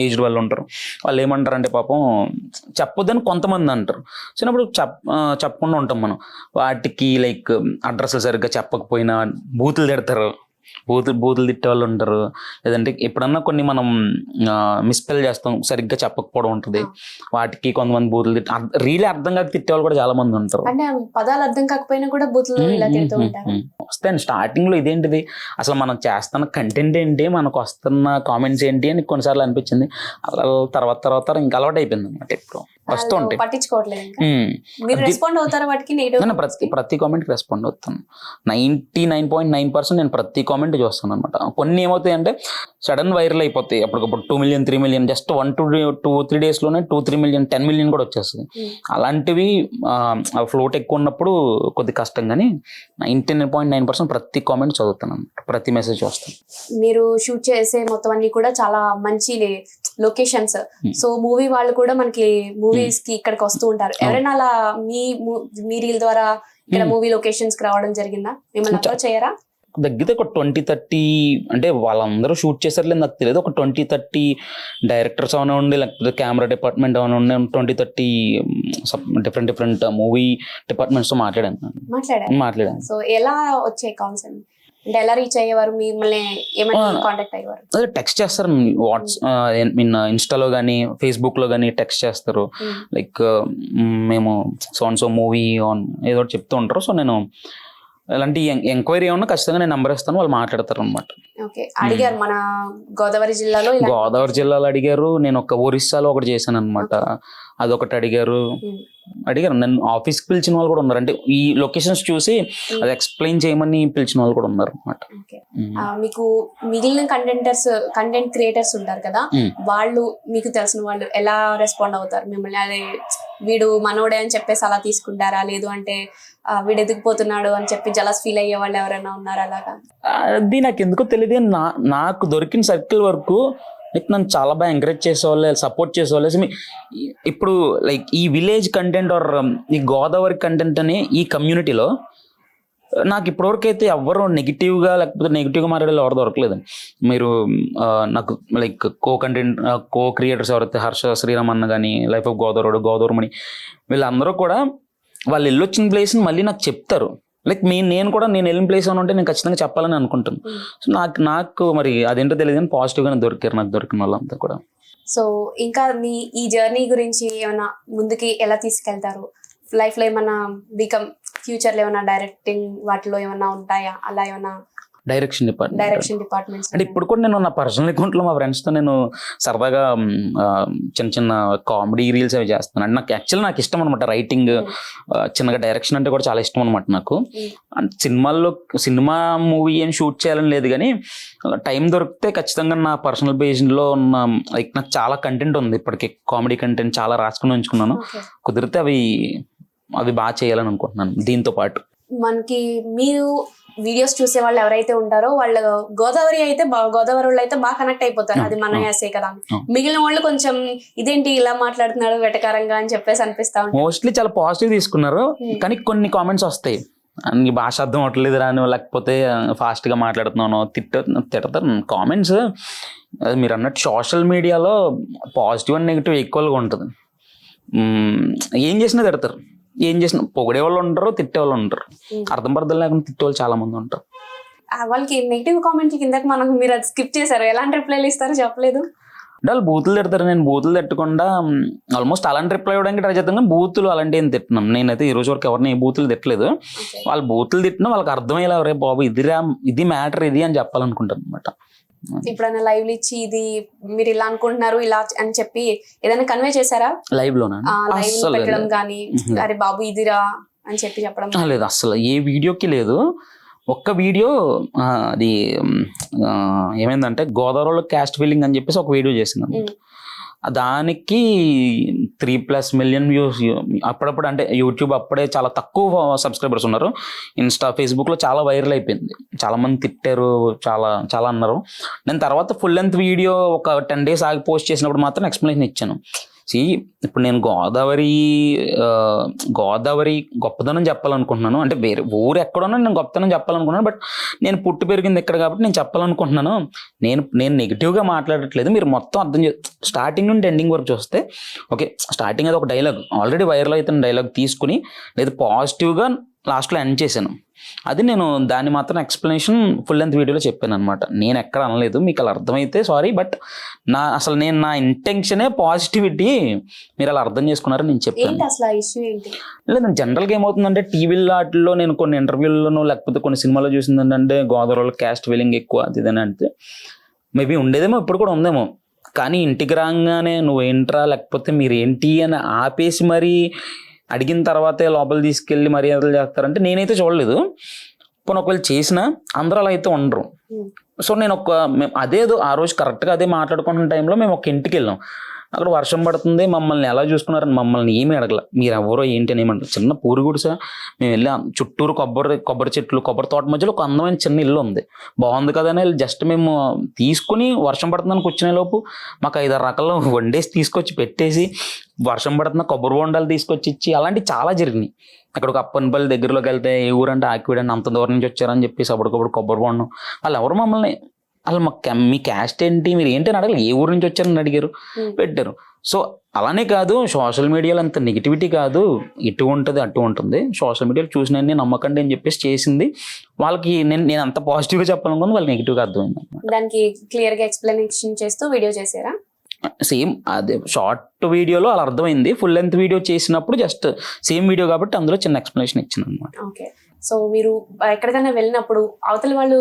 ఏజ్డ్ వాళ్ళు ఉంటారు, వాళ్ళు ఏమంటారంటే పాపం చెప్పొద్దని కొంతమంది అంటారు. చిన్నప్పుడు చెప్పకుండా ఉంటాం మనం, వాటికి లైక్ అడ్రస్లు సరిగ్గా చెప్పకపోయినా బూతులు తిడతారు, బూతులు తిట్టే వాళ్ళు ఉంటారు. లేదంటే ఎప్పుడన్నా కొన్ని మనం మిస్పెల్ చేస్తాం, సరిగ్గా చెప్పకపోవడం ఉంటుంది, వాటికి కొంతమంది బూతులు రీలే అర్థం కాక తిట్టే వాళ్ళు కూడా చాలా మంది ఉంటారు. అంటే పదాలు అర్థం కాకపోయినా కూడా బూతులు ఇలా తిడుతూ ఉంటారు. వస్తాయండి స్టార్టింగ్ లో, ఇదేంటిది అసలు మనం చేస్తున్న కంటెంట్ ఏంటి, మనకు వస్తున్న కామెంట్స్ ఏంటి అని కొన్నిసార్లు అనిపించింది. అలా తర్వాత ఇంకా అలవాటు అయిపోయింది అనమాట. ఇప్పుడు వస్తూ ఉంటాయి, పట్టించుకోవట్లేదు. ప్రతి కామెంట్ కి రెస్పాండ్ అవుతాను. 99.9% నేను ప్రతి కామెంట్ చూస్తాను అనమాట. కొన్ని ఏమవుతాయి అంటే సడన్ వైరల్ అయిపోతాయి అప్పటికప్పుడు, 2 million 3 million జస్ట్ 1-2-3 days లోనే 2-3 million 10 million కూడా వచ్చేస్తుంది. అలాంటివి ఫ్లోట్ ఎక్కువ ఉన్నప్పుడు కొద్ది కష్టం, కానీ 99.9% ప్రతి కామెంట్ చదువుతాను అనమాట, ప్రతి మెసేజ్ వస్తాను. మీరు షూట్ చేసే మొత్తం అన్ని కూడా చాలా మంచి లొకేషన్స్. సో మూవీ వాళ్ళు కూడా మనకి మూవీస్ కి ఇక్కడికి వస్తూ ఉంటారు. ఎవరైనా అలా మీ రీల్ ద్వారా ఇక్కడ మూవీ లొకేషన్స్ కి రావడం జరిగిందా? మిమ్మల్ని అప్రోచ్ చేయరా? తగ్గితే ఒక 20-30 అంటే వాళ్ళందరూ షూట్ చేశారు నాకు తెలియదు, ఒక 20-30 డైరెక్టర్స్ ఏమైనా ఉండి, లేకపోతే కెమెరా డిపార్ట్మెంట్ ఏమైనా ఉండి 20-30 డిఫరెంట్ మూవీ డిపార్ట్మెంట్స్తో మాట్లాడాను. సో ఎలా వచ్చే కాల్స్ అండి, అంటే ఎలా రీచ్ అయ్యేవారు, మిమ్మల్ని ఏమైనా కాంటాక్ట్ అయ్యేవారు? అదే టెక్స్ట్ చేస్తారు, ఇన్స్టాలో కానీ ఫేస్బుక్లో కానీ టెక్స్ట్ చేస్తారు, లైక్ మేము సో మూవీ ఆన్ ఏదో ఒకటి చెప్తూ ఉంటారు. సో నేను ఇలాంటి ఎంక్వైరీ ఏమన్నా ఖచ్చితంగా నేను నెంబర్ ఇస్తాను, వాళ్ళు మాట్లాడతారు అనమాట. ఓకే, అడిగారు మన గోదావరి జిల్లాలో అడిగారు. నేను ఒక ఒరిస్సాలో ఒకటి చేశాను అనమాట, అదొకటి అడిగారు. నన్ను ఆఫీస్కి పిలిచిన వాళ్ళు కూడా ఉన్నారు, అంటే ఈ లొకేషన్స్ చూసి అది ఎక్స్ప్లెయిన్ చేయమని పిలిచిన వాళ్ళు కూడా ఉన్నారు అనమాట. మీకు మిగిలిన కంటెంట్ క్రియేటర్స్ ఉంటారు కదా, వాళ్ళు మీకు తెలిసిన వాళ్ళు ఎలా రెస్పాండ్ అవుతారు మిమ్మల్ని? అదే వీడు మనోడే అని చెప్పేసి అలా తీసుకుంటారా, లేదు అంటే వీడు ఎదిగిపోతున్నాడు అని చెప్పి జలస్ ఫీల్ అయ్యే వాళ్ళు ఎవరైనా ఉన్నారా అలాగా? అది నాకు ఎందుకో తెలియదు, నాకు దొరికిన సర్కిల్ వరకు లైక్ నన్ను చాలా బాగా ఎంకరేజ్ చేసేవాళ్ళు, సపోర్ట్ చేసేవాళ్ళు. ఇప్పుడు లైక్ ఈ విలేజ్ కంటెంట్ ఆర్ ఈ గోదావరి కంటెంట్ అని ఈ కమ్యూనిటీలో నాకు ఇప్పటివరకు అయితే ఎవరు నెగిటివ్గా మాట్లాడేది ఎవరు దొరకలేదు. మీరు నాకు లైక్ కో క్రియేటర్స్ ఎవరైతే హర్ష శ్రీరామ్ అన్న కానీ, లైఫ్ ఆఫ్ గోదావరమణి వీళ్ళందరూ కూడా వాళ్ళు వెళ్ళొచ్చిన ప్లేస్ని మళ్ళీ నాకు చెప్తారు. లైక్ నేను వెళ్ళిన ప్లేస్ అని ఉంటే నేను ఖచ్చితంగా చెప్పాలని అనుకుంటాను. సో నాకు మరి అదేంటో తెలియదు కానీ పాజిటివ్గానే దొరికారు నాకు దొరికిన వాళ్ళంతా కూడా. సో ఇంకా మీ ఈ జర్నీ గురించి ఏమైనా ముందుకి ఎలా తీసుకెళ్తారు? లైఫ్లో ఏమైనా ఫ్యూచర్లో ఏమైనా డైరెక్టింగ్ వాటిలో ఏమైనా ఉంటాయా, అలా ఏమైనా డైరెక్షన్ డిపార్ట్మెంట్స్? అంటే ఇప్పుడు కూడా నేను నా పర్సనల్ అకౌంట్లో మా ఫ్రెండ్స్తో నేను సరదాగా చిన్న కామెడీ రీల్స్ అవి చేస్తాను. అంటే నాకు ఇష్టం అనమాట రైటింగ్, చిన్నగా డైరెక్షన్ అంటే కూడా చాలా ఇష్టం అనమాట నాకు. సినిమా మూవీ ఏం షూట్ చేయాలని లేదు కానీ టైం దొరికితే ఖచ్చితంగా నా పర్సనల్ పేజ్లో ఉన్న లైక్ నాకు చాలా కంటెంట్ ఉంది ఇప్పటికి, కామెడీ కంటెంట్ చాలా రాసుకుని ఉంచుకున్నాను. కుదిరితే అవి బాగా చేయాలని అనుకుంటున్నాను. దీంతో పాటు మనకి మీరు వీడియోస్ చూసే వాళ్ళు ఎవరైతే ఉంటారో వాళ్ళు గోదావరి వాళ్ళు అయితే బాగా కనెక్ట్ అయిపోతారు, అది మన యాసే కదా. మిగిలిన వాళ్ళు కొంచెం ఇదేంటి ఇలా మాట్లాడుతున్నాడు వెటకారంగా అని చెప్పేసి అనిపిస్తా ఉంటారు. మోస్ట్లీ చాలా పాజిటివ్ తీసుకున్నారు, కానీ కొన్ని కామెంట్స్ వస్తాయి, నీ భాష అర్థం అవట్లేదు రాను, లేకపోతే ఫాస్ట్గా మాట్లాడుతున్నాను, తిడతారు కామెంట్స్. అది మీరు అన్నట్టు సోషల్ మీడియాలో పాజిటివ్ అండ్ నెగిటివ్ ఈక్వల్గా ఉంటుంది. ఏం చేసినా తిడతారు, ఏం చేసిన పొగిడే వాళ్ళు ఉంటారు, తిట్టే వాళ్ళు ఉంటారు, అర్థం లేకుండా తిట్టే వాళ్ళు చాలా మంది ఉంటారు. వాళ్ళకి నెగిటివ్ కామెంట్ కిందకి మీరు అది స్కిప్ చేశారు, ఎలాంటి రిప్లైలు ఇస్తారో చెప్పలేదు. అంటే వాళ్ళు బూతులు తిడతారు, నేను బూతులు తిట్టకుండా ఆల్మోస్ట్ అలాంటి రిప్లై ఇవ్వడానికి ట్రై చేస్తాను, కానీ బూతులు అలాంటి ఏం తిట్టినాను నేనైతే ఈ రోజు వరకు ఎవరిని బూతులు తిట్టలేదు. వాళ్ళు బూతులు తిట్టినా వాళ్ళకి అర్థమయ్యేలా రే బాబు ఇది మ్యాటర్ ఇది అని చెప్పాలనుకుంటాను అనమాట. ఎప్పుడైనా లైవ్ ఇచ్చి ఇది మీరు ఇలా అనుకుంటున్నారు ఇలా అని చెప్పి ఏదైనా కన్వే చేశారా? లైవ్ లోనా పెట్టడం కానీ అరే బాబు ఇదిరా అని చెప్పి చెప్పడం లేదు, అసలు ఏ వీడియోకి లేదు. ఒక్క వీడియో అది ఏమైందంటే గోదావరిలో క్యాస్ట్ ఫీలింగ్ అని చెప్పేసి ఒక వీడియో చేసింది, దానికి 3+ మిలియన్ వ్యూస్. అప్పుడప్పుడు అంటే యూట్యూబ్ అప్పుడే చాలా తక్కువ సబ్స్క్రైబర్స్ ఉన్నారు, ఇన్స్టా ఫేస్బుక్లో చాలా వైరల్ అయిపోయింది, చాలా మంది తిట్టారు, చాలా అన్నారు. నేను తర్వాత ఫుల్ లెంత్ వీడియో ఒక 10 days ఆగి పోస్ట్ చేసినప్పుడు మాత్రం ఎక్స్ప్లెనేషన్ ఇచ్చాను. ఇప్పుడు నేను గోదావరి గొప్పదనం చెప్పాలనుకుంటున్నాను, అంటే వేరే ఊరు ఎక్కడున్నా నేను గొప్పతనం చెప్పాలనుకున్నాను, బట్ నేను పుట్టి పెరిగింది ఇక్కడ కాబట్టి నేను చెప్పాలనుకుంటున్నాను. నేను నెగిటివ్గా మాట్లాడట్లేదు, మీరు మొత్తం అర్థం స్టార్టింగ్ నుండి ఎండింగ్ వరకు చూస్తే ఓకే. స్టార్టింగ్ అది ఒక డైలాగ్ ఆల్రెడీ వైరల్ అవుతున్న డైలాగ్ తీసుకుని లేదా పాజిటివ్గా లాస్ట్లో ఎండ్ చేశాను. అది నేను దాన్ని మాత్రం ఎక్స్ప్లెనేషన్ ఫుల్ లెంత్ వీడియోలో చెప్పాను అనమాట. నేను ఎక్కడ అనలేదు, మీకు అలా అర్థమైతే సారీ, బట్ నా ఇంటెన్షనే పాజిటివిటీ, మీరు అలా అర్థం చేసుకున్నారని నేను చెప్పాను. లేదు జనరల్గా ఏమవుతుందంటే టీవీలో వాటిల్లో నేను కొన్ని ఇంటర్వ్యూల్లోనూ లేకపోతే కొన్ని సినిమాలో చూసింది ఏంటంటే గోదావరిలో క్యాస్ట్ ఫీలింగ్ ఎక్కువ అది ఇదని అంటే మేబీ ఉండేదేమో, ఇప్పుడు కూడా ఉందేమో. కానీ ఇంటికి రాగానే నువ్వేంట్రా లేకపోతే మీరేంటి అని ఆపేసి మరీ అడిగిన తర్వాతే లోపల తీసుకెళ్ళి మర్యాదలు చేస్తారంటే నేనైతే చూడలేదు. పోనీ ఒకవేళ చేసినా అందరూ అలా అయితే ఉండరు. సో నేను అదేదో ఆ రోజు కరెక్ట్గా అదే మాట్లాడుకుంటున్న టైంలో మేము ఒక ఇంటికి వెళ్ళాం. అక్కడ వర్షం పడుతుంది, మమ్మల్ని ఎలా చూసుకున్నారని మమ్మల్ని ఏమీ అడగల. మీరు ఎవరో ఏంటి అని ఏమంటారు. చిన్న పూరి గుడిసె, మేము వెళ్ళాం, చుట్టూరు కొబ్బరి చెట్లు, కొబ్బరి తోట మధ్యలో ఒక అందమైన చిన్న ఇల్లు ఉంది. బాగుంది కదా అని జస్ట్ మేము తీసుకుని వర్షం పడుతుందని కూర్చునే లోపు మాకు 5-6 రకాలు వండేసి తీసుకొచ్చి పెట్టేసి, వర్షం పడుతున్న కొబ్బరి బొండాలు తీసుకొచ్చి ఇచ్చి, అలాంటివి చాలా జరిగినాయి. అక్కడ ఒక అప్పనపల్లి దగ్గరలోకి వెళ్తే ఏ ఊరంటే ఆకివీడని, అంత దూరం నుంచి వచ్చారని చెప్పేసి అప్పటికప్పుడు కొబ్బరి బొండం. వాళ్ళు ఎవరు మమ్మల్ని అసలు మీ క్యాస్ట్ ఏంటి, మీరు ఏంటి అని అడగలేదు. ఏ ఊరు నుంచి వచ్చారని అడిగారు, పెట్టారు. సో అలానే కాదు, సోషల్ మీడియాలో అంత నెగిటివిటీ కాదు, ఇటు ఉంటుంది అటు ఉంటుంది. సోషల్ మీడియాలో చూసినన్ని నమ్మకండి అని చెప్పేసి చేసింది వాళ్ళకి. నేను అంత పాజిటివ్గా చెప్పాలనుకుంది, వాళ్ళు నెగిటివ్గా అర్థమైంది. దానికి క్లియర్ గా ఎక్స్ప్లెనేషన్ చేస్తూ వీడియో చేసారా? సేమ్ అదే షార్ట్ వీడియోలో అలా అర్థమైంది. ఫుల్ లెంత్ వీడియో చేసినప్పుడు జస్ట్ సేమ్ వీడియో కాబట్టి అందులో చిన్న ఎక్స్ప్లెనేషన్ ఇచ్చింది అనమాట. ఓకే. సో మీరు ఎక్కడికైనా వెళ్ళినప్పుడు అవతల వాళ్ళు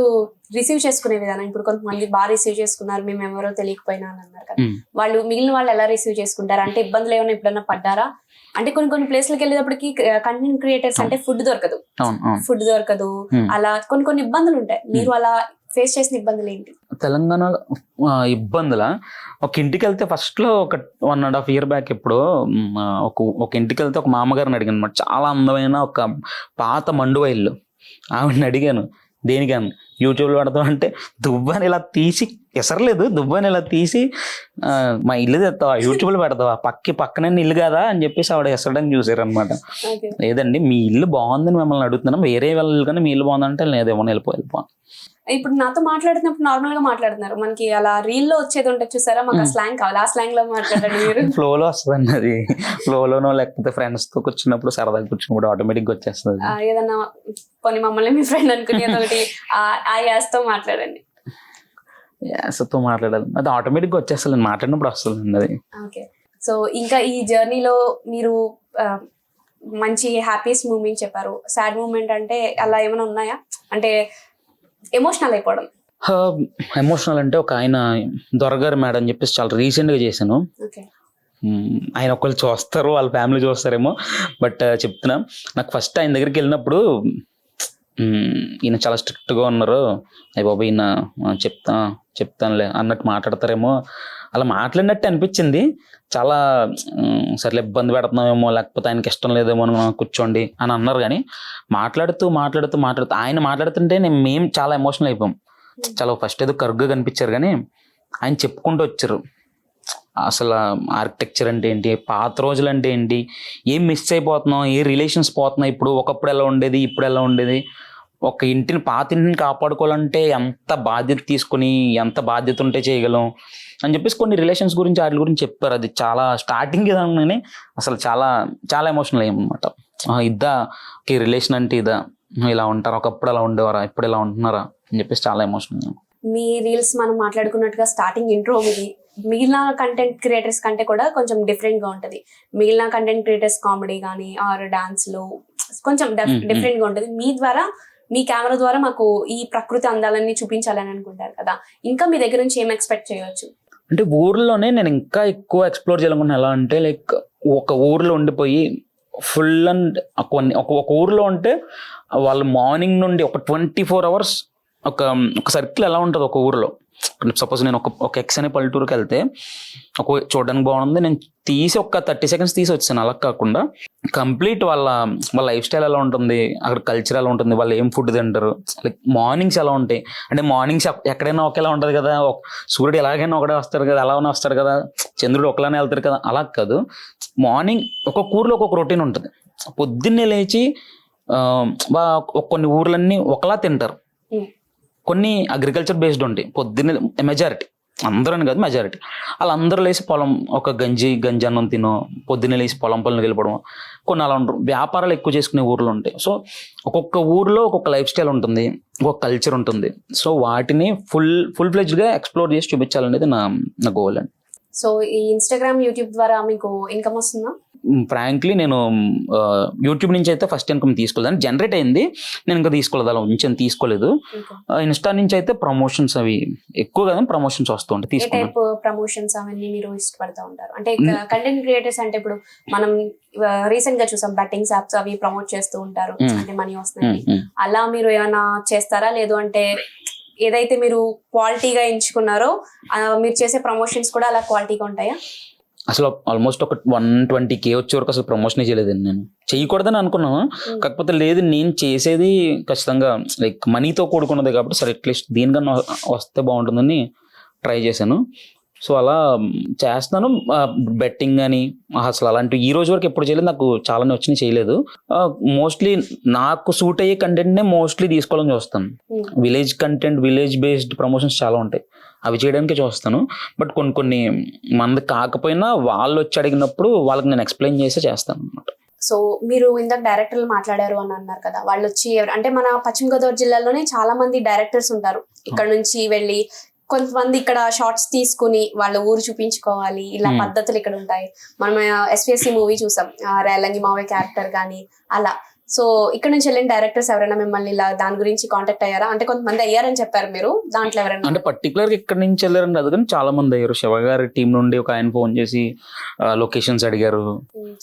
రిసీవ్ చేసుకునే విధానం, ఇప్పుడు కొంతమంది బాగా రిసీవ్ చేసుకున్నారు, మేము ఎవరో తెలియకపోయినా అని అన్నారు కదా, వాళ్ళు మిగిలిన వాళ్ళు ఎలా రిసీవ్ చేసుకుంటారు? అంటే ఇబ్బందులు ఏమైనా ఎప్పుడన్నా పడ్డారా? అంటే కొన్ని ప్లేస్లకు వెళ్ళేటప్పటికి కంటెంట్ క్రియేటర్స్ అంటే ఫుడ్ దొరకదు, అలా కొన్ని ఇబ్బందులు ఉంటాయి. మీరు అలా ఫేస్ చేసిన ఇబ్బందులు ఏంటి? తెలంగాణలో ఇబ్బందుల, ఒక ఇంటికి వెళ్తే ఫస్ట్ లో ఒక 1.5 year బ్యాక్ ఎప్పుడో ఒక ఇంటికి వెళ్తే ఒక మామగారిని అడిగాను అనమాట. చాలా అందమైన ఒక పాత మండువా ఇల్లు. ఆవిడని అడిగాను, దేనికని యూట్యూబ్లో పెడతాం అంటే, దువ్వని ఇలా తీసి ఎసరలేదు, దువ్వని ఇలా తీసి మా ఇల్లు తెస్తావా, యూట్యూబ్లో పెడతావా, పక్కనే ఇల్లు కదా అని చెప్పేసి ఆవిడ ఎసరడానికి చూసారు అనమాట. లేదండి మీ ఇల్లు బాగుందని మిమ్మల్ని అడుగుతున్నాం, వేరే వాళ్ళు కానీ మీ ఇల్లు బాగుందంటే లేదేమో వెళ్ళిపో. ఇప్పుడు నాతో మాట్లాడుతున్నప్పుడు నార్మల్ గా మాట్లాడుతున్నారు, మనకి అలా రీల్ లో వచ్చేది ఉంటుంది చూసారా, మాకు ఆ స్లాంగ్ కావాలి, ఆ స్లాంగ్ లో మాట్లాడండి మీరు. ఫ్లోలో వస్తుంది అది, ఫ్లోలోనో లేకపోతే ఫ్రెండ్స్ తో కూర్చున్నప్పుడు సరదాగా కూర్చున్నప్పుడు ఆటోమేటిక్ గా వచ్చేస్తుంది. ఏదన్నా కొన్ని మమ్మల్ని మీ ఫ్రెండ్ అనుకుని ఒకటి ఆ యాస్తో మాట్లాడండి. యాసతో మాట్లాడాలి, అది ఆటోమేటిక్ గా వచ్చేస్తుంది, మాట్లాడినప్పుడు వస్తుంది అది. ఓకే. సో ఇంకా ఈ జర్నీలో మీరు మంచి హ్యాపీయెస్ట్ మూమెంట్ చెప్పారు, సాడ్ మూమెంట్ అంటే అలా ఏమైనా ఉన్నాయా? అంటే ఎమోషనల్ అయిపోవడం. ఎమోషనల్ అంటే ఒక ఆయన దొరగారు మేడం అని చెప్పేసి చాలా రీసెంట్ గా చేశాను. ఆయన ఒకళ్ళు చూస్తారు, వాళ్ళ ఫ్యామిలీ చూస్తారేమో, బట్ చెప్తున్నా, నాకు ఫస్ట్ ఆయన దగ్గరికి వెళ్ళినప్పుడు ఈయన చాలా స్ట్రిక్ట్ గా ఉన్నారు, అయ్య బాబు ఈయన చెప్తానులే అన్నట్టు మాట్లాడతారేమో, అలా మాట్లాడినట్టు అనిపించింది. చాలా సర్లే ఇబ్బంది పెడుతున్నామేమో, లేకపోతే ఆయనకి ఇష్టం లేదేమో కూర్చోండి అని అన్నారు. కానీ మాట్లాడుతూ ఆయన మాట్లాడుతుంటే మేము చాలా ఎమోషనల్ అయిపోయాం. చాలా ఫస్ట్ ఏదో కరుగ్గా కనిపించారు, కానీ ఆయన చెప్పుకుంటూ వచ్చారు అసలు ఆర్కిటెక్చర్ అంటే ఏంటి, పాత రోజులు అంటే ఏంటి, ఏం మిస్ అయిపోతున్నాం, ఏ రిలేషన్స్ పోతున్నాయి, ఇప్పుడు ఒకప్పుడు ఎలా ఉండేది, ఇప్పుడు ఎలా ఉండేది, ఒక ఇంటిని పాత ఇంటిని కాపాడుకోవాలంటే ఎంత బాధ్యత తీసుకుని, ఎంత బాధ్యత ఉంటే చేయగలం అని చెప్పేసి కొన్ని రిలేషన్స్ గురించి వాటి గురించి చెప్పారు. అది చాలా స్టార్టింగ్ ఇదానే అసలు చాలా చాలా ఎమోషనల్ అయ్యామన్నమాట. ఇద్దా ఈ రిలేషన్ అంటే ఇదా, ఇలా ఉంటారు, ఒకప్పుడు అలా ఉండేవారా, ఇప్పుడు ఇలా ఉంటున్నారా అని చెప్పేసి చాలా ఎమోషనల్ అయ్యాం. మీ రీల్స్ మనం మాట్లాడుకున్నట్టుగా స్టార్టింగ్ ఇంట్రో మీది మిగిలిన కంటెంట్ క్రియేటర్స్ కంటే కూడా కొంచెం డిఫరెంట్ గా ఉంటది. మిగిలిన కంటెంట్ క్రియేటర్స్ కామెడీ కానీ ఆర్ డాన్స్ లో కొంచెం డిఫరెంట్ గా ఉంటది. మీ ద్వారా, మీ కెమెరా ద్వారా మాకు ఈ ప్రకృతి అందాలన్నీ చూపించాలని అనుకుంటారు కదా, ఇంకా మీ దగ్గర నుంచి ఏం ఎక్స్పెక్ట్ చేయవచ్చు? అంటే ఊర్లోనే నేను ఇంకా ఎక్కువ ఎక్స్ప్లోర్ చేయాలనుకున్నాను. ఎలా అంటే లైక్ ఒక ఊర్లో ఉండిపోయి ఫుల్ అండ్ ఒక ఊర్లో ఉంటే వాళ్ళు మార్నింగ్ నుండి ఒక 24 hours ఒక సర్కిల్ ఎలా ఉంటుంది ఒక ఊర్లో. సపోజ్ నేను ఒక ఎక్స్ అనే పల్లెటూరుకి వెళ్తే ఒక చూడడానికి బాగుంది, నేను తీసి ఒక 30 seconds తీసి వచ్చాను. అలా కాకుండా కంప్లీట్ వాళ్ళ లైఫ్ స్టైల్ ఎలా ఉంటుంది, అక్కడ కల్చర్ ఎలా ఉంటుంది, వాళ్ళు ఏం ఫుడ్ తింటారు, లైక్ మార్నింగ్స్ ఎలా ఉంటాయి. అంటే మార్నింగ్స్ ఎక్కడైనా ఒకేలా ఉంటుంది కదా, సూర్యుడు ఎలాగైనా ఒకటే వస్తారు కదా, అలానే వస్తారు కదా, చంద్రుడు ఒకలానే వెళ్తారు కదా, అలా కాదు. మార్నింగ్ ఒక్కొక్క ఊర్లో ఒక్కొక్క రొటీన్ ఉంటుంది. పొద్దున్నే లేచి కొన్ని ఊర్లన్నీ ఒకలా తింటారు, కొన్ని అగ్రికల్చర్ బేస్డ్ ఉంటాయి. పొద్దున్నే మెజారిటీ, అందరూ అని కాదు మెజారిటీ, వాళ్ళందరూ లేచి పొలం ఒక గంజి అన్నం తినో, పొద్దున్నే లేచి పొలం వెళ్ళిపోవడం, కొన్ని అలా ఉంటారు. వ్యాపారాలు ఎక్కువ చేసుకునే ఊర్లు ఉంటాయి. సో ఒక్కొక్క ఊర్లో ఒక్కొక్క లైఫ్ స్టైల్ ఉంటుంది, ఒక్కొక్క కల్చర్ ఉంటుంది. సో వాటిని ఫుల్ ఫ్లెడ్జ్గా ఎక్స్ప్లోర్ చేసి చూపించాలనేది నా గోల్ అండి. సో ఈ ఇన్స్టాగ్రామ్, యూట్యూబ్ ద్వారా మీకు ఇన్కమ్ వస్తుందా? ఫ్రాంక్లీ నేను యూట్యూబ్ నుంచి అయితే ఫస్ట్ ఇన్కమ్ తీసుకోలేదు, జనరేట్ అయింది, నేను ఇంకా తీసుకోలేదు, అలా ఉంచి తీసుకోలేదు. ఇన్స్టా నుంచి అయితే ప్రమోషన్స్ అవి ఎక్కువ కదా, ప్రమోషన్స్ వస్తుంటాయి, తీసుకుంటాను. ప్రమోషన్స్ అవన్నీ మీరు ఇష్టపడతా ఉంటారు? అంటే కంటెంట్ క్రియేటర్స్ అంటే ఇప్పుడు మనం రీసెంట్ గా చూసాం బెట్టింగ్స్ యాప్స్ అవి ప్రమోట్ చేస్తూ ఉంటారు, అంటే మనీ వస్తుంది. అలా మీరు ఏమైనా చేస్తారా? లేదు అంటే ఏదైతే మీరు క్వాలిటీగా ఎంచుకున్నారో మీరు చేసే ప్రమోషన్స్ కూడా అలా క్వాలిటీగా ఉంటాయా? అసలు ఆల్మోస్ట్ ఒక 120K వచ్చే వరకు అసలు ప్రమోషన్ చేయలేదండి. నేను చేయకూడదని అనుకున్నాను, కాకపోతే లేదు నేను చేసేది ఖచ్చితంగా లైక్ మనీతో కూడుకున్నది కాబట్టి సరే అట్లీస్ట్ దీనికన్నా వస్తే బాగుంటుందని ట్రై చేశాను. సో అలా చేస్తున్నాను. బెట్టింగ్ అని అసలు అలాంటివి ఈ రోజు వరకు ఎప్పుడు చేయలేదు. నాకు చాలానే వచ్చినాయి, చేయలేదు. మోస్ట్లీ నాకు సూట్ అయ్యే కంటెంట్నే మోస్ట్లీ తీసుకోవాలని చూస్తాను. Village content, village based promotions చాలా ఉంటాయి, అవి చేయడానికే చూస్తాను. బట్ కొన్ని మనది కాకపోయినా వాళ్ళు వచ్చి అడిగినప్పుడు వాళ్ళకి నేను ఎక్స్ప్లెయిన్ చేసి చేస్తాను అనమాట. సో మీరు ఇందాక డైరెక్టర్లు మాట్లాడారు అని అన్నారు కదా, వాళ్ళు వచ్చి అంటే మన పశ్చిమ గోదావరి జిల్లాలోనే చాలా మంది డైరెక్టర్స్ ఉంటారు. ఇక్కడ నుంచి వెళ్ళి కొంతమంది ఇక్కడ షార్ట్స్ తీసుకుని వాళ్ళ ఊరు చూపించుకోవాలి, ఇలా పద్ధతులు ఇక్కడ ఉంటాయి. మనం SPSC మూవీ చూసాం, రేలంగి మావయ్య క్యారెక్టర్ కానీ అలా. సో ఇక్కడ నుంచి వెళ్ళిన డైరెక్టర్స్ ఎవరైనా మిమ్మల్ని ఇలా దాని గురించి కాంటాక్ట్ అయ్యారా? అంటే కొంతమంది అయ్యారని చెప్పారు మీరు, దాంట్లో ఎవరైనా? అంటే పర్టికులర్ ఇక్కడ నుంచి వెళ్ళారండి అది, కానీ చాలా మంది అయ్యారు. శివ గారి టీం నుండి ఒక ఆయన ఫోన్ చేసి లొకేషన్స్ అడిగారు.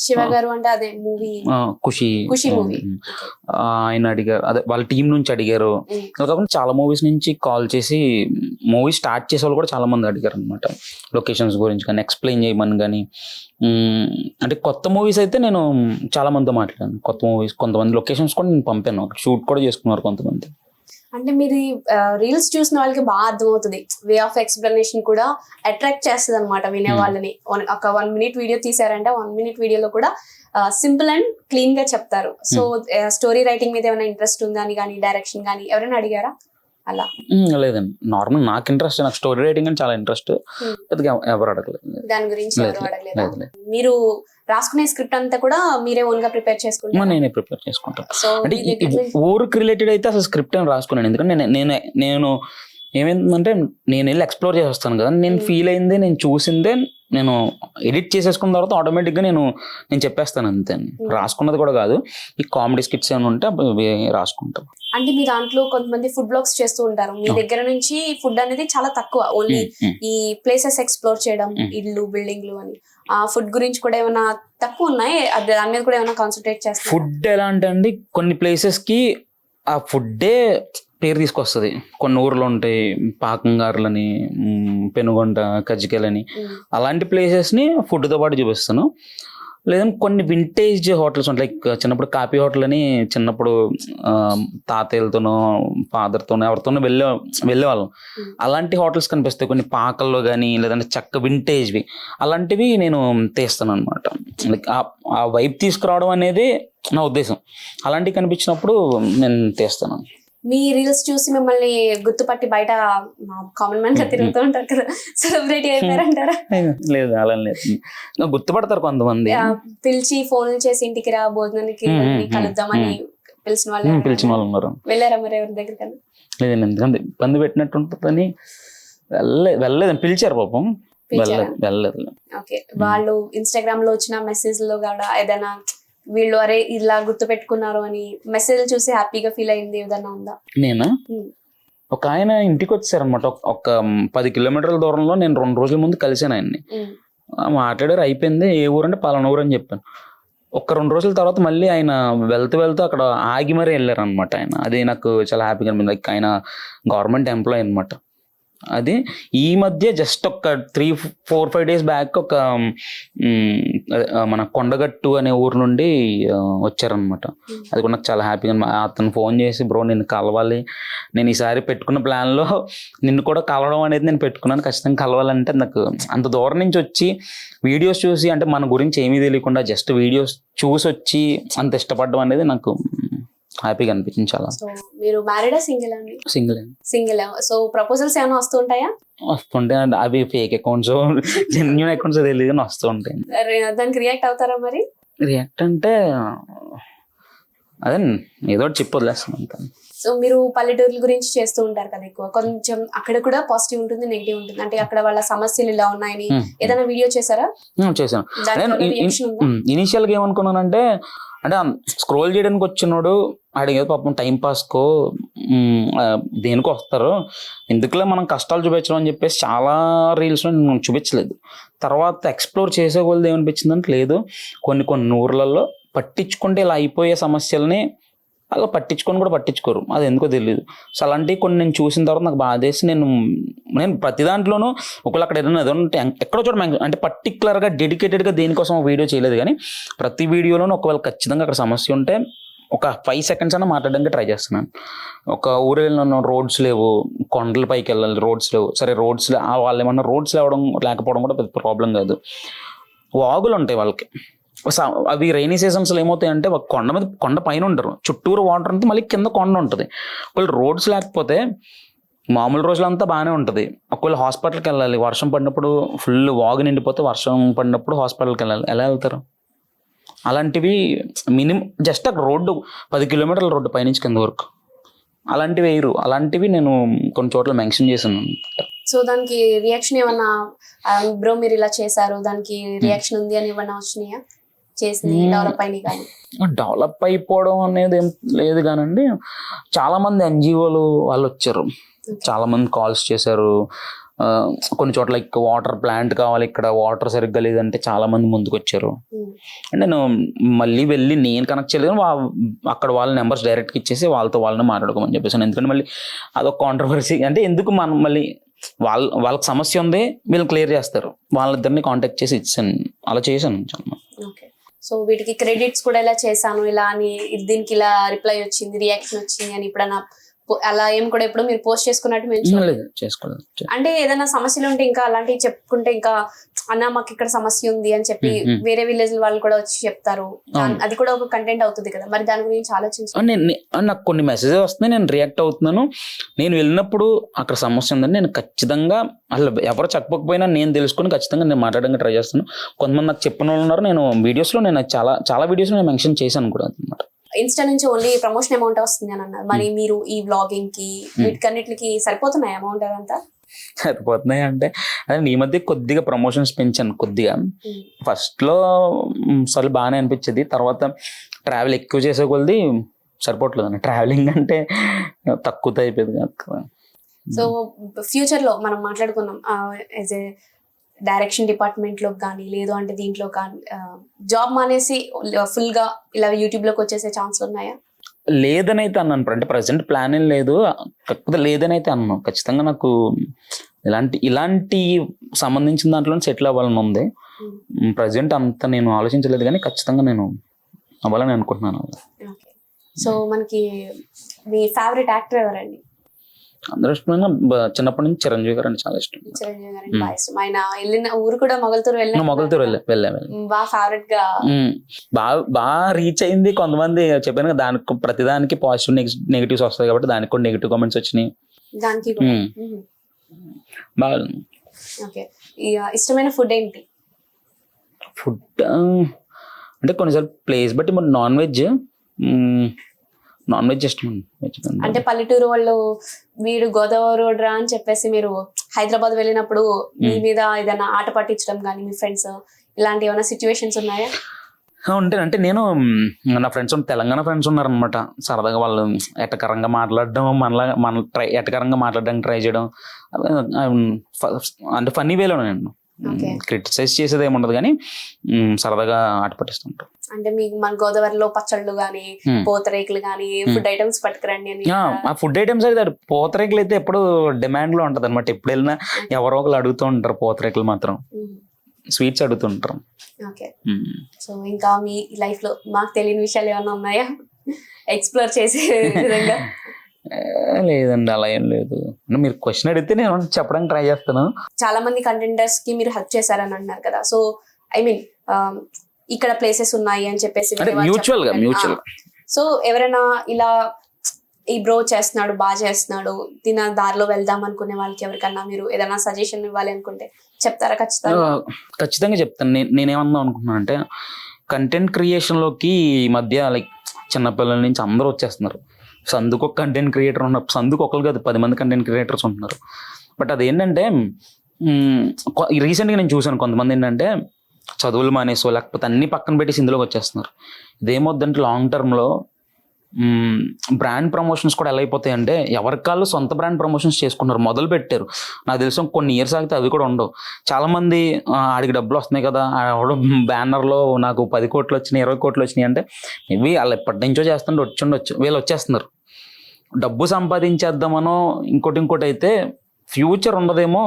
శివ గారు అంటే అదే మూవీ ఖుషి మూవీ, ఆయన అడిగారు, అదే వాళ్ళ టీం నుంచి అడిగారు. కాకుండా చాలా మూవీస్ నుంచి కాల్ చేసి మూవీ స్టార్ట్ చేసే వాళ్ళు కూడా చాలా మంది అడిగారు అనమాట, లొకేషన్స్ గురించి కానీ ఎక్స్ప్లెయిన్ చేయమని కానీ. అంటే కొత్త మూవీస్ అయితే నేను చాలా మందితో మాట్లాడాను. కొత్త మూవీస్ కొంతమంది లొకేషన్స్ కూడా నేను పంపాను, అక్కడ షూట్ కూడా చేసుకున్నారు కొంతమంది. అంటే మీరు రీల్స్ చూసిన వాళ్ళకి బాగా అర్థమవుతుంది, వే ఆఫ్ ఎక్స్ప్లెనేషన్ కూడా అట్రాక్ట్ చేస్తుంది అనమాట వినే వాళ్ళని. ఒక 1 minute వీడియో తీసారంటే 1 minute వీడియోలో కూడా సింపుల్ అండ్ క్లీన్ గా చెప్తారు. సో స్టోరీ రైటింగ్ మీద ఏమైనా ఇంట్రెస్ట్ ఉందా అని కానీ, డైరెక్షన్ కానీ ఎవరైనా అడిగారా అలా? లేదండి, నార్మల్ నాకు ఇంట్రెస్ట్, నాకు స్టోరీ రైటింగ్ అని చాలా ఇంట్రెస్ట్. ఎవరు అడగలేదు దాని గురించి, ఎవరు అడగలేదు. మీరు రాసుకునే స్క్రిప్ట్ అంతా కూడా మీరే ఓన్ గా ప్రిపేర్ చేసుకుంటారు? నేనే ప్రిపేర్ చేసుకుంటాను. అంటే ఊరికి రిలేటెడ్ అయితే అసలు స్క్రిప్ట్ ఏం రాసుకున్నాను, ఎందుకంటే నేను ఏమైందంటే నేను వెళ్ళి ఎక్స్ప్లోర్ చేస్తాను కదా, నేను ఫీల్ అయిందే, నేను చూసిందే నేను ఎడిట్ చేసేసుకున్న తర్వాత ఆటోమేటిక్గా నేను చెప్పేస్తాను అంతే. రాసుకున్నది కూడా కాదు, ఈ కామెడీ స్కిట్స్ ఏమైనా ఉంటే అవి రాసుకుంటాం. అంటే మీ దాంట్లో కొంతమంది ఫుడ్ బ్లాగ్స్ చేస్తూ ఉంటారు, మీ దగ్గర నుంచి ఫుడ్ అనేది చాలా తక్కువ, ఓన్లీ ఈ ప్లేసెస్ ఎక్స్ప్లోర్ చేయడం, ఇల్లు బిల్డింగ్లు అని. ఆ ఫుడ్ గురించి కూడా ఏమైనా తక్కువ ఉన్నాయి, దాని మీద కూడా ఏమైనా కాన్సన్ట్రేట్ చేస్తారు? ఫుడ్ ఎలా అంటే అండి, కొన్ని ప్లేసెస్ కి ఆ ఫుడ్డే పేరు తీసుకొస్తుంది. కొన్ని ఊర్లు ఉంటాయి, పాకంగారులని, పెనుగొండ, కజ్జికాయలని, అలాంటి ప్లేసెస్ని ఫుడ్తో పాటు చూపిస్తాను. లేదంటే కొన్ని వింటేజ్ హోటల్స్ ఉంటాయి, లైక్ చిన్నప్పుడు కాపీ హోటల్ అని చిన్నప్పుడు తాతయ్యలతోనో ఫాదర్తోనో ఎవరితోనో వెళ్ళేవాళ్ళం. అలాంటి హోటల్స్ కనిపిస్తాయి కొన్ని పాకల్లో కానీ, లేదంటే చక్క వింటేజ్వి, అలాంటివి నేను తీస్తాను అనమాట. లైక్ ఆ వైబ్ తీసుకురావడం అనేది నా ఉద్దేశం. అలాంటివి కనిపించినప్పుడు నేను తీస్తాను. మీ రీల్స్ చూసి మిమ్మల్ని గుర్తుపట్టి బయట కామన్ మ్యాన్ గా తిరుగుతూ ఉంటారు కదా, సెలబ్రిటీ అయిపోయారంటారా? లేదు, అలా లేదు, గుర్తుపడతారు కొంతమంది. పిలిచి ఫోన్ చేసి ఇంటికి రా భోజనానికి కలుద్దామని పిలిచిన వాళ్ళు ఉన్నారు. వెళ్ళారా మరి ఎవరి దగ్గర? లేదండి, ఎందుకంటే ఇబ్బంది పెట్టినట్టు ఉంటుందని వెళ్ళలేదని. పిలిచారు పాపం, వెళ్ళలేదు. ఓకే, వాళ్ళు ఇన్స్టాగ్రామ్ లో వచ్చిన మెసేజ్ లో కూడా ఏదైనా వీళ్ళు అరే ఇలా గుర్తు పెట్టుకున్నారు అని మెసేజ్ చూసి హ్యాపీగా ఫీల్ అయింది ఏదన్నా ఉందా? నేనా, ఒక ఆయన ఇంటికి వచ్చారనమాట, ఒక 10 కిలోమీటర్ల దూరంలో. నేను 2 రోజుల ముందు కలిసాను ఆయన్ని, మాట్లాడారు, అయిపోయింది. ఏ ఊరు అంటే పలానా ఊరు అని చెప్పాను. ఒక 2 రోజుల తర్వాత మళ్ళీ ఆయన వెళ్తూ అక్కడ ఆగి మరీ వెళ్ళారు అనమాట ఆయన. అది నాకు చాలా హ్యాపీగా అనిపించింది. లైక్ ఆయన గవర్నమెంట్ ఎంప్లాయీ అనమాట. అది ఈ మధ్య జస్ట్ ఒక 3-4-5 days బ్యాక్ ఒక మన కొండగట్టు అనే ఊరు నుండి వచ్చారనమాట. అది కూడా నాకు చాలా హ్యాపీగా. అతను ఫోన్ చేసి, బ్రో నేను కలవాలి, నేను ఈసారి పెట్టుకున్న ప్లాన్లో నిన్ను కూడా కలవడం అనేది నేను పెట్టుకున్నాను, ఖచ్చితంగా కలవాలంటే. నాకు అంత దూరం నుంచి వచ్చి వీడియోస్ చూసి, అంటే మన గురించి ఏమీ తెలియకుండా జస్ట్ వీడియోస్ చూసి వచ్చి అంత ఇష్టపడడం అనేది నాకు హ్యాపీగా అనిపించింది చాలా. సో మీరు మ్యారీడా, సింగిల్ అండి? సింగిల్. సో ప్రపోజల్స్ ఏమైనా వస్తుంటాయా? వస్తుంటాయి, అవి ఫేక్ అకౌంట్స్, జెన్యూన్ అకౌంట్స్ తెలియదు కానీ వస్తూ ఉంటాయి. దానికి రియాక్ట్ అవుతారా మరి? రియాక్ట్ అంటే అదే ఏదో చెప్పి వదిలేస్తాను అంత. సో మీరు పల్లెటూర్ల గురించి చేస్తూ ఉంటారు కదా ఎక్కువ, కొంచెం అక్కడ కూడా పాజిటివ్ ఉంటుంది, నెగిటివ్ ఉంటుంది. అంటే అక్కడ వాళ్ళ సమస్యలు ఇలా ఉన్నాయని ఏదైనా వీడియో చేశారా? చేశాను. ఇనిషియల్ గా ఏమనుకున్నానంటే, అంటే స్క్రోల్ చేయడానికి వచ్చినోడు అడిగేది పాపం టైం పాస్కో దేనికో వస్తారు, ఎందుకులే మనం కష్టాలు చూపించడం అని చెప్పేసి చాలా రీల్స్లో నేను చూపించలేదు. తర్వాత ఎక్స్ప్లోర్ చేసే వాళ్ళది ఏమనిపించిందంటే, లేదు కొన్ని ఊర్లలో పట్టించుకుంటే ఇలా అయిపోయే సమస్యల్ని అలా పట్టించుకోరు, అది ఎందుకో తెలియదు. సో అలాంటివి కొన్ని నేను చూసిన తర్వాత నాకు బాధేసి నేను ప్రతి దాంట్లోనూ ఒకళ్ళు అక్కడ ఏదైనా ఏదంటే ఎక్కడో చోట అంటే పర్టికులర్గా డెడికేటెడ్గా దేనికోసం వీడియో చేయలేదు, కానీ ప్రతి వీడియోలోనూ ఒకవేళ ఖచ్చితంగా అక్కడ సమస్య ఉంటే ఒక 5 seconds అయినా మాట్లాడడానికి ట్రై చేస్తున్నాను. ఒక ఊరు వెళ్ళిన రోడ్స్ లేవు, కొండల పైకి వెళ్ళాలి, రోడ్స్ లేవు. సరే రోడ్స్ వాళ్ళు ఏమన్నా రోడ్స్ లేకపోవడం కూడా పెద్ద ప్రాబ్లం కాదు. వాగులు ఉంటాయి వాళ్ళకి, అవి రైనీ సీజన్స్లో ఏమవుతాయంటే కొండ పైన ఉంటారు, చుట్టూరు వాటర్ ఉంటుంది, మళ్ళీ కింద కొండ ఉంటుంది. ఒకవేళ రోడ్స్ లేకపోతే మామూలు రోజులంతా బాగానే ఉంటుంది. ఒకవేళ హాస్పిటల్కి వెళ్ళాలి, వర్షం పడినప్పుడు ఫుల్ వాగు నిండిపోతే వర్షం పడినప్పుడు హాస్పిటల్కి వెళ్ళాలి, ఎలా వెళ్తారు? అలాంటివి మినిమం జస్ట్ అక్కడ రోడ్డు 10 kilometers రోడ్డు పైనుంచి కింద వరకు అలాంటివి వేయరు. అలాంటివి నేను కొన్ని చోట్ల మెన్షన్ చేశాను. సో దానికి రియాక్షన్ ఏమన్నా బ్రో మీరు ఇలా చేశారు దానికి రియాక్షన్ ఉంది అని ఏమన్నా వచ్చినాయా? చేసింది డెవలప్ అయినాయి కానీ డెవలప్ అయిపోవడం అనేది ఏం లేదు కానండి, చాలా మంది ఎన్జిఓలు వాళ్ళు వచ్చారు, చాలా మంది కాల్స్ చేశారు. కొన్ని చోట్ల వాటర్ ప్లాంట్ కావాలి, ఇక్కడ వాటర్ సరిగ్గా లేదంటే చాలా మంది ముందుకు వచ్చారు. అంటే నేను మళ్ళీ వెళ్ళి నేను కనెక్ట్ చేయలేదు, అక్కడ వాళ్ళ నెంబర్స్ డైరెక్ట్గా ఇచ్చేసి వాళ్ళని మాట్లాడుకోమని చెప్పేసాను. ఎందుకంటే మళ్ళీ అదొక కాంట్రవర్సీ. అంటే ఎందుకు మనం మళ్ళీ వాళ్ళకి సమస్య ఉంది, వీళ్ళు క్లియర్ చేస్తారు, వాళ్ళిద్దరిని కాంటాక్ట్ చేసి ఇచ్చాను, అలా చేశాను. ఓకే. సో వీటికి క్రెడిట్స్ కూడా ఇలా చేశాను, ఇలా అని దీనికి ఇలా రిప్లై వచ్చింది, రియాక్షన్ వచ్చింది అని ఇప్పుడు అలా ఏం కూడా ఎప్పుడు మీరు పోస్ట్ చేసుకున్నట్టు లేదు, చేసుకోలేదు. అంటే ఏదైనా సమస్యలు ఉంటే ఇంకా అలాంటివి చెప్పుకుంటే ఇంకా అన్న మాకు ఇక్కడ సమస్య ఉంది అని చెప్పి వేరే విలేజ్ వాళ్ళు కూడా వచ్చి చెప్తారు, అది కూడా ఒక కంటెంట్ అవుతుంది కదా, మరి దాని గురించి ఆలోచించాను. నాకు కొన్ని మెసేజెస్ వస్తున్నాయి, నేను రియాక్ట్ అవుతున్నాను. నేను వెళ్ళినప్పుడు అక్కడ సమస్య ఉందని నేను ఖచ్చితంగా అసలు ఎవరు చెప్పకపోయినా నేను తెలుసుకుని ఖచ్చితంగా నేను మాట్లాడడానికి ట్రై చేస్తాను. కొంతమంది నాకు చెప్పిన వాళ్ళు ఉన్నారు, నేను వీడియోస్లో నేను చాలా వీడియోస్లో నేను మెన్షన్ చేశాను కూడా అనమాట. ఇన్స్టా నుంచి ఓన్లీ ప్రమోషన్ అమౌంట్ వస్తుంది అని అన్నారు, మరి మీరు ఈ వ్లాగింగ్ కి వీటికన్నిటికి సరిపోతున్నాయి అమౌంట్ అదంతా? సరిపోతున్నాయి అంటే అదే ఈ మధ్య కొద్దిగా ప్రమోషన్స్ పెంచాను కొద్దిగా. ఫస్ట్ లో అసలు బాగానే అనిపించేది, తర్వాత ట్రావెల్ ఎక్కువ చేసే కొద్ది సరిపోవట్లేదు అండి. ట్రావెలింగ్ అంటే తక్కువ అయిపోయింది కదా. సో ఫ్యూచర్ లో మనం మాట్లాడుకున్నాం యాజ్ ఏ డైరెక్షన్ డిపార్ట్మెంట్ లో కానీ లేదు అంటే దీంట్లో కానీ జాబ్ మానేసి ఫుల్ గా ఇలా యూట్యూబ్ లోకి వచ్చేసే ఛాన్స్ ఉన్నాయా? లేదని అయితే అన్నాను, అంటే ప్రజెంట్ ప్లాన్ ఏం లేదు, కాకపోతే లేదని అయితే అన్నాను. ఖచ్చితంగా నాకు ఇలాంటి సంబంధించిన దాంట్లో సెటిల్ అవ్వాలని ఉంది. ప్రజెంట్ అంత నేను ఆలోచించలేదు, కానీ ఖచ్చితంగా నేను అవ్వాలని అనుకుంటున్నాను. సో మనకి మీ ఫేవరెట్ యాక్టర్ ఎవరండి? అందరూ ఇష్టమైన చిన్నప్పటి నుంచి చిరంజీవి గారు అంటే చాలా ఇష్టం. చిరంజీవి గారు బాగా ఇష్టం. ఆయన వెళ్ళిన ఊరు కూడా మొగల్తూరు వెళ్ళాను. బాగా ఫేవరెట్ గా బాగా రీచ్ అయింది. కొంతమంది చెప్పాను కదా, దానికి ప్రతిదానికి పాజిటివ్ నెగిటివ్స్ వస్తాయి కాబట్టి దానికి కూడా నెగిటివ్ కామెంట్స్ వచ్చినాయి. దానికి బాగా. ఓకే. ఇష్టమైన ఫుడ్ ఏంటి? ఫుడ్ అంటే కొన్నిసార్లు ప్లేస్ బట్టి నాన్ వెజ్ ఇష్టం. అంటే పల్లెటూరు వాళ్ళు వీడు గోదావరి రోడ్రా అని చెప్పేసి మీరు హైదరాబాద్ వెళ్ళినప్పుడు మీ మీద ఏదైనా ఆట పట్టించడం కానీ మీ ఫ్రెండ్స్ ఇలాంటి ఏమైనా సిచ్యువేషన్స్ ఉన్నాయా? అంటే నేను నా ఫ్రెండ్స్ తెలంగాణ ఫ్రెండ్స్ ఉన్నారనమాట. సరదాగా వాళ్ళు ఎటకరంగా మాట్లాడడం, ఎటకరంగా మాట్లాడడానికి ట్రై చేయడం, అంటే ఫన్నీ వేలో నేను క్రిటిసైజ్ చేసేది ఏముండదు, కానీ సరదాగా ఆట పట్టిస్తుంటారు. అంటే మీకు మన గోదావరిలో పచ్చళ్ళు గానీ పూతరేకులు గానీ ఫుడ్ ఐటమ్స్ పట్టుకురండి అని. ఆ ఫుడ్ ఐటమ్స్ అయితే పూతరేకులు అయితే ఎప్పుడు డిమాండ్ లో ఉంటది అనమాట. ఎప్పుడు వెళ్ళినా ఎవరో ఒకరు అడుగుతూ ఉంటారు, పూతరేకులు మాత్రం స్వీట్స్ అడుగుతుంటారు. ఓకే. సో ఇంకా మీ లైఫ్ లో మాకు తెలియని విషయాలు ఏమైనా ఉన్నాయా ఎక్స్ప్లోర్ చేసే విధంగా? లేదండి, అలా ఏం లేదు. మీరు క్వశ్చన్ అడిగితే నేను చెప్పడానికి ట్రై చేస్తాను. చాలా మంది కంటెంటర్స్ కి మీరు హెల్ప్ చేశారని అన్నారు కదా, సో ఐ మీన్ ఇక్కడ ప్లేసెస్ ఉన్నాయి అని చెప్పేసి మ్యూచువల్ గా. సో ఎవరైనా ఇలా ఈ బ్రో చేస్తున్నాడు బాగా చేస్తున్నాడు దీని దారిలో వెళ్దాం అనుకునే వాళ్ళకి ఎవరికన్నా మీరు ఏదైనా సజెషన్ ఇవ్వాలి అనుకుంటే చెప్తారా? ఖచ్చితంగా చెప్తాను. నేనేమన్నా అనుకుంటున్నాను అంటే, కంటెంట్ క్రియేషన్ లోకి ఈ మధ్య చిన్నపిల్లల నుంచి అందరూ వచ్చేస్తున్నారు. సందుకు ఒక కంటెంట్ క్రియేటర్ ఉన్నారు, సందుకు ఒకరు కాదు 10 మంది కంటెంట్ క్రియేటర్స్ ఉంటున్నారు. బట్ అదేంటంటే రీసెంట్గా నేను చూసాను, కొంతమంది ఏంటంటే చదువులు మానేసో లేకపోతే అన్ని పక్కన పెట్టేసి ఇందులోకి వచ్చేస్తున్నారు. ఇదేమొద్దంటే లాంగ్ టర్మ్లో బ్రాండ్ ప్రమోషన్స్ కూడా ఎలా అయిపోతాయి అంటే ఎవరికాళ్ళు సొంత బ్రాండ్ ప్రమోషన్స్ చేసుకున్నారు, మొదలు పెట్టారు. నాకు తెలిసిన కొన్ని ఇయర్స్ ఆగితే అవి కూడా ఉండవు. చాలా మంది ఆడికి డబ్బులు వస్తున్నాయి కదా, ఆవిడ బ్యానర్లో నాకు 10 కోట్లు వచ్చినాయి 20 కోట్లు వచ్చినాయి అంటే మేబీ వాళ్ళు ఎప్పటి నుంచో చేస్తుంటే వచ్చుండొచ్చు, వీళ్ళు వచ్చేస్తున్నారు. డబ్బు సంపాదించేద్దామనో ఇంకోటి అయితే ఫ్యూచర్ ఉండదేమో.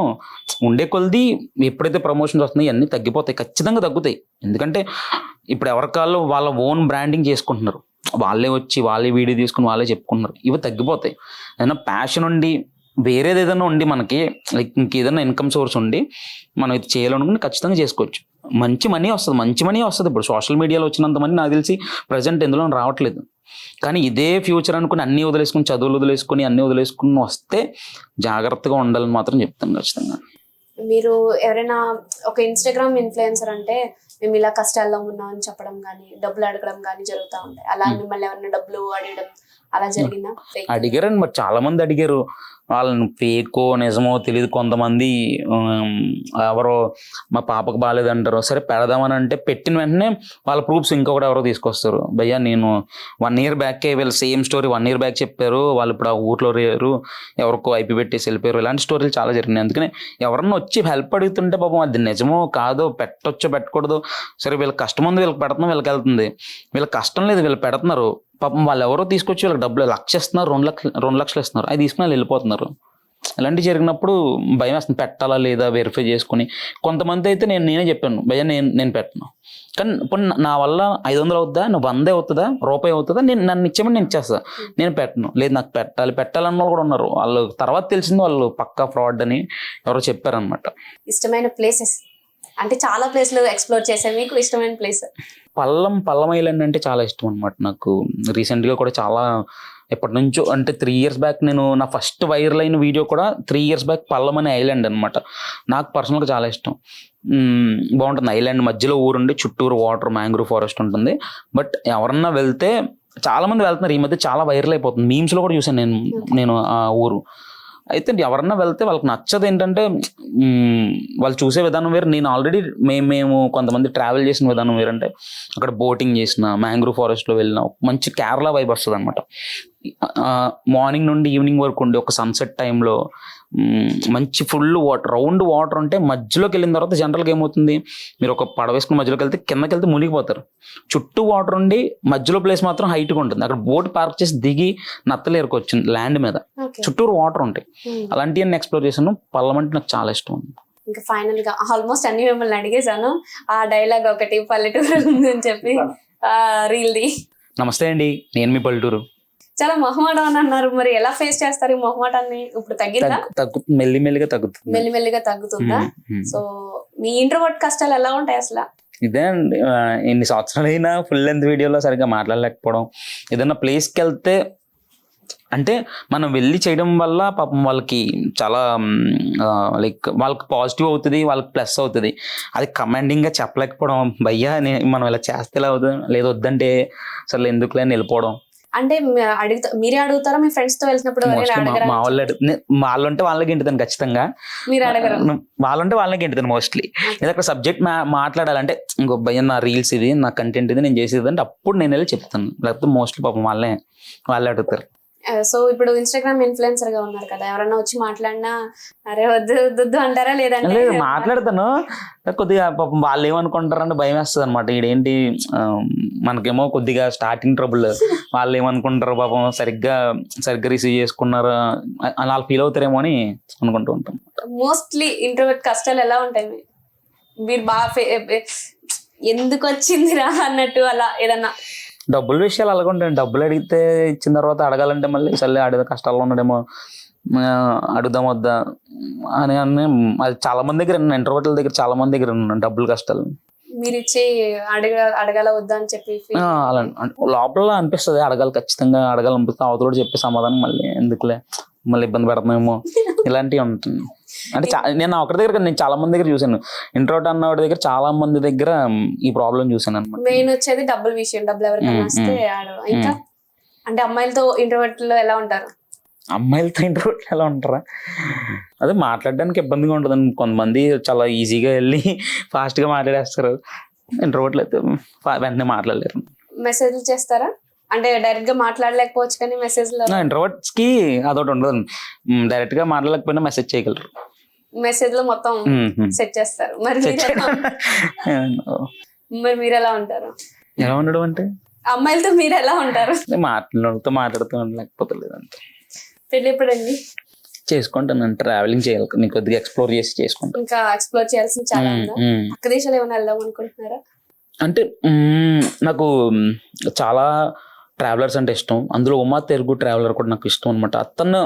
ఉండే కొలది ఎప్పుడైతే ప్రమోషన్స్ వస్తున్నాయి అన్నీ తగ్గిపోతాయి, ఖచ్చితంగా తగ్గుతాయి. ఎందుకంటే ఇప్పుడు ఎవరికాళ్ళు వాళ్ళ ఓన్ బ్రాండింగ్ చేసుకుంటున్నారు, వాళ్ళే వచ్చి వాళ్ళే వీడియో తీసుకుని వాళ్ళే చెప్పుకుంటున్నారు. ఇవి తగ్గిపోతాయి. ఏదైనా ప్యాషన్ ఉండి వేరేది ఏదైనా ఉండి మనకి లైక్ ఇంకేదైనా ఇన్కమ్ సోర్స్ ఉండి మనం ఇది చేయాలనుకుని ఖచ్చితంగా చేసుకోవచ్చు. మంచి మనీ వస్తుంది. ఇప్పుడు సోషల్ మీడియాలో వచ్చినంత మంది నాకు తెలిసి ప్రజెంట్ ఎందులో రావట్లేదు. కానీ ఇదే ఫ్యూచర్ అనుకుని అన్నీ వదిలేసుకుని, చదువులు వదిలేసుకుని అన్నీ వదిలేసుకుని వస్తే జాగ్రత్తగా ఉండాలని మాత్రం చెప్తాను ఖచ్చితంగా. మీరు ఎవరైనా ఒక ఇన్స్టాగ్రామ్ ఇన్ఫ్లుయెన్సర్ అంటే మేము ఇలా కష్టాల్లో ఉన్నాం అని చెప్పడం కానీ డబ్బులు అడగడం కానీ జరుగుతూ ఉంటాయి. అలా మిమ్మల్ని ఎవరైనా డబ్బులు అడగడం అలా జరిగిందా? అడిగారండి, మరి చాలా మంది అడిగారు. వాళ్ళని ఫేకో నిజమో తెలియదు. కొంతమంది ఎవరో మా పాపకు బాగాలేదంటారు, సరే పెడదామని అంటే పెట్టిన వెంటనే వాళ్ళ ప్రూఫ్స్ ఇంకొకటి ఎవరో తీసుకొస్తారు. భయ్యా నేను 1 year బ్యాకే వీళ్ళు సేమ్ స్టోరీ 1 year బ్యాక్ చెప్పారు, వాళ్ళు ఇప్పుడు ఆ ఊర్లో లేరు, ఎవరికో ఐపీ పెట్టేసి వెళ్ళిపోయారు. ఇలాంటి స్టోరీలు చాలా జరిగినాయి. అందుకని ఎవరన్నా వచ్చి హెల్ప్ అడుగుతుంటే పాపం అది నిజమో కాదో, పెట్టొచ్చో పెట్టకూడదు, సరే వీళ్ళకి కష్టం ఉంది వీళ్ళకి పెడుతున్నాం వీళ్ళకి వెళ్తుంది, వీళ్ళకి కష్టం లేదు వీళ్ళు పెడుతున్నారు, పాపం వాళ్ళు ఎవరో తీసుకొచ్చి వీళ్ళకి డబ్బులు 1,00,000 ఇస్తున్నారు, 2 లక్షలు ఇస్తున్నారు, అది తీసుకుని వాళ్ళు వెళ్ళిపోతున్నారు. ఇలాంటివి జరిగినప్పుడు భయం వేస్తుంది, పెట్టాలా లేదా వెరిఫై చేసుకుని. కొంతమంది అయితే నేనే చెప్పాను, భయ్యా నేను పెట్టను, కానీ ఇప్పుడు నా వల్ల 500 అవుతుందా, నువ్వు 100 అవుతుందా, రూపాయి అవుతుందా, నన్ను ఇచ్చేమని నేను ఇచ్చేస్తా, నేను పెట్టను. లేదు నాకు పెట్టాలన్న వాళ్ళు కూడా ఉన్నారు. వాళ్ళు తర్వాత తెలిసింది వాళ్ళు పక్కా ఫ్రాడ్ అని ఎవరో చెప్పారనమాట. ఇష్టమైన ప్లేసెస్ అంటే చాలా ప్లేస్లు ఎక్స్ప్లోర్ చేశారు, మీకు ఇష్టమైన ప్లేస్? పల్లం ఐలాండ్ అంటే చాలా ఇష్టం అనమాట నాకు. రీసెంట్గా కూడా చాలా ఎప్పటి నుంచో అంటే 3 years బ్యాక్ నేను నా ఫస్ట్ వైరల్ అయిన వీడియో కూడా 3 years బ్యాక్ పల్లం అనే ఐలాండ్ అనమాట. నాకు పర్సనల్గా చాలా ఇష్టం. బాగుంటుంది ఐలాండ్, మధ్యలో ఊరుండి చుట్టూరు వాటర్, మ్యాంగ్రూవ్ ఫారెస్ట్ ఉంటుంది. బట్ ఎవరన్నా వెళ్తే చాలా మంది వెళ్తున్నారు ఈ మధ్య, చాలా వైరల్ అయిపోతుంది. మీమ్స్లో కూడా చూసాను నేను ఆ ఊరు. అయితే ఎవరన్నా వెళ్తే వాళ్ళకి నచ్చదు ఏంటంటే వాళ్ళు చూసే విధానం వేరు. నేను ఆల్రెడీ మేము కొంతమంది ట్రావెల్ చేసిన విధానం వేరంటే అక్కడ బోటింగ్ చేసిన, మ్యాంగ్రూవ్ ఫారెస్ట్లో వెళ్ళిన మంచి కేరళ వైబ్ వస్తుంది అనమాట. మార్నింగ్ నుండి ఈవినింగ్ వరకు ఉండి ఒక సన్సెట్ టైంలో మంచి ఫుల్ వాటర్, రౌండ్ వాటర్ ఉంటే మధ్యలోకి వెళ్ళిన తర్వాత జనరల్గా ఏమవుతుంది, మీరు ఒక పడవ వేసుకుని మధ్యలోకి వెళ్తే కిందకి వెళ్తే మునిగిపోతారు. చుట్టూ వాటర్ ఉండి మధ్యలో ప్లేస్ మాత్రం హైట్గా ఉంటుంది. అక్కడ బోట్ పార్క్ చేసి దిగి నత్తలేరుకు వచ్చింది ల్యాండ్ మీద, చుట్టూరు వాటర్ ఉంటాయి. అలాంటివన్నీ ఎక్స్ప్లోర్ చేశాను. పల్లం అంటే నాకు చాలా ఇష్టం. ఇంకా ఫైనల్ గా ఆల్మోస్ట్ అన్ని మిమ్మల్ని అడిగేశాను. ఆ డైలాగ్ ఒకటి పల్లెటూరు ఉంది అని చెప్పి రీల్ది. నమస్తే అండి, నేను మీ పల్లెటూరు. చాలా మొహమాటం అని అన్నారు, మరి ఎలా ఫేస్ చేస్తారు ఈ మొహమాటాన్ని? ఇప్పుడు తగ్గిందా? మెల్లిమెల్లిగా తగ్గుతుంది. మెల్లిమెల్లిగా తగ్గుతుందా? సో మీ ఇంట్రోవర్ట్ కష్టాలు ఎలా ఉంటాయి అసలు? ఇదే అండి, ఎన్ని సంవత్సరాలైనా ఫుల్ లెంత్ వీడియోలో సరిగ్గా మాట్లాడలేకపోవడం. ఏదైనా ప్లేస్కి వెళ్తే అంటే మనం వెళ్ళి చేయడం వల్ల పాపం వాళ్ళకి చాలా లైక్ వాళ్ళకి పాజిటివ్ అవుతుంది, వాళ్ళకి ప్లస్ అవుతుంది. అది కమాండింగ్గా చెప్పలేకపోవడం, భయ్యా మనం ఇలా చేస్తే ఇలా అవుతుంది, లేదు వద్దంటే అసలు ఎందుకులే అని వెళ్ళిపోవడం. అంటే మీరే అడుగుతారా మీ ఫ్రెండ్స్ తో వెళ్తున్నప్పుడు? మా వాళ్ళంటే వాళ్ళకి ఇంటిదాన్ని ఖచ్చితంగా, మీరు అడగరు? వాళ్ళంటే వాళ్ళకి ఇంటిదాన్ని మోస్ట్లీ. ఏదైనా సబ్జెక్ట్ మాట్లాడాలంటే ఇంకో భయ్య నా రీల్స్ ఇది, నా కంటెంట్ ఇది, నేను చేసేది అంటే అప్పుడు నేను వెళ్ళి చెప్తాను. లేకపోతే మోస్ట్లీ పాపం వాళ్ళే అడుగుతారు. సో ఇప్పుడు ఇన్స్టాగ్రామ్ ఇన్ఫ్లుయెన్సర్ గా ఉన్నారు కదా, ఎవరన్నా వచ్చి మాట్లాడినా అరే వద్దు అంటారా? లేదంటే మాట్లాడతాను, కొద్దిగా పాపం వాళ్ళు ఏమనుకుంటారని భయం వేస్తుంది అనమాట. ఈడేంటి మనకేమో కొద్దిగా స్టార్టింగ్ ట్రబుల్, వాళ్ళు ఏమనుకుంటారు పాపం సరిగ్గా రిసీవ్ చేసుకున్నారు అలా ఫీల్ అవుతారేమో అని అనుకుంటూ ఉంటాం. మోస్ట్లీ ఇంట్రోవర్ట్ కష్టాలు ఎలా ఉంటాయి? మీరు బాగా ఎందుకు వచ్చిందిరా అన్నట్టు అలా ఏదన్నా? డబ్బుల విషయాలు అలాగ ఉంటాయి. డబ్బులు అడిగితే ఇచ్చిన తర్వాత అడగాలంటే మళ్ళీ సరే అడిగే కష్టాల్లో ఉన్నాడేమో, అడుగుదాం వద్దా అని అది చాలా మంది దగ్గర, ఇంటర్వ్యూల దగ్గర చాలా మంది దగ్గర ఉన్నాను డబ్బులు కష్టాలు. మీరు ఇచ్చి అడగాల వద్దా అని చెప్పి అలా లోపల అనిపిస్తుంది, అడగాలి ఖచ్చితంగా అడగాలనిపిస్తుంది. అవతల చెప్పే సమాధానం మళ్ళీ ఎందుకులే, మళ్ళీ ఇబ్బంది పెడతామేమో, ఇలాంటివి ఉంటుంది. అంటే నేను ఒకరి దగ్గర నేను చాలా మంది దగ్గర చూసాను, ఇంట్రోవర్ట్ అన్నవాడి దగ్గర చాలా మంది దగ్గర ఈ ప్రాబ్లం చూసాను అనమాట. మెయిన్ వచ్చేది డబ్బుల విషయం. డబ్బులు ఎవరికైనా వస్తే ఇంకా అంటే అమ్మాయిలతో ఇంట్రోవర్ట్ లో ఎలా ఉంటారు? అమ్మాయిలతో ఇంట్రోవర్ట్ ఎలా ఉంటారా? అదే మాట్లాడడానికి ఇబ్బందిగా ఉంటుంది. కొంతమంది చాలా ఈజీగా వెళ్ళి ఫాస్ట్ గా మాట్లాడేస్తారు, ఇంట్రోవర్ట్లు అయితే వెంటనే మాట్లాడలేరు. మెసేజ్లు చేస్తారా? అంటే డైరెక్ట్ గా మాట్లాడలేకపోవచ్చు కానీ మెసేజ్ లో ఇంట్రోవర్ట్స్ కి అదొకటి ఉండదు, డైరెక్ట్ గా మాట్లాడలేకపోయినా మెసేజ్ చేయగలరు. మెసేజ్ లో మొత్తం సెట్ చేస్తారు. మరి మీరు ఎలా ఉంటారు? ఎలా ఉండడం అంటే అమ్మాయిలతో మీరు ఎలా ఉంటారు? మాట్లాడుతూ లేకపోతే లేదంటే. పెళ్ళి ఎప్పుడండి? చేసుకుంటాను, ట్రావెలింగ్ చేయాలి, నీకు కొద్దిగా ఎక్స్ప్లోర్ చేసి చేసుకుంటాను. ఇంకా ఎక్స్ప్లోర్ చేయాల్సింది చాలా ఉందా? పక్క దేశాలు ఏమైనా వెళ్దాం అనుకుంటున్నారా? అంటే నాకు చాలా ట్రావెలర్స్ అంటే ఇష్టం, అందులో ఉమా తెలుగు ట్రావెలర్ కూడా నాకు ఇష్టం అనమాట. అతను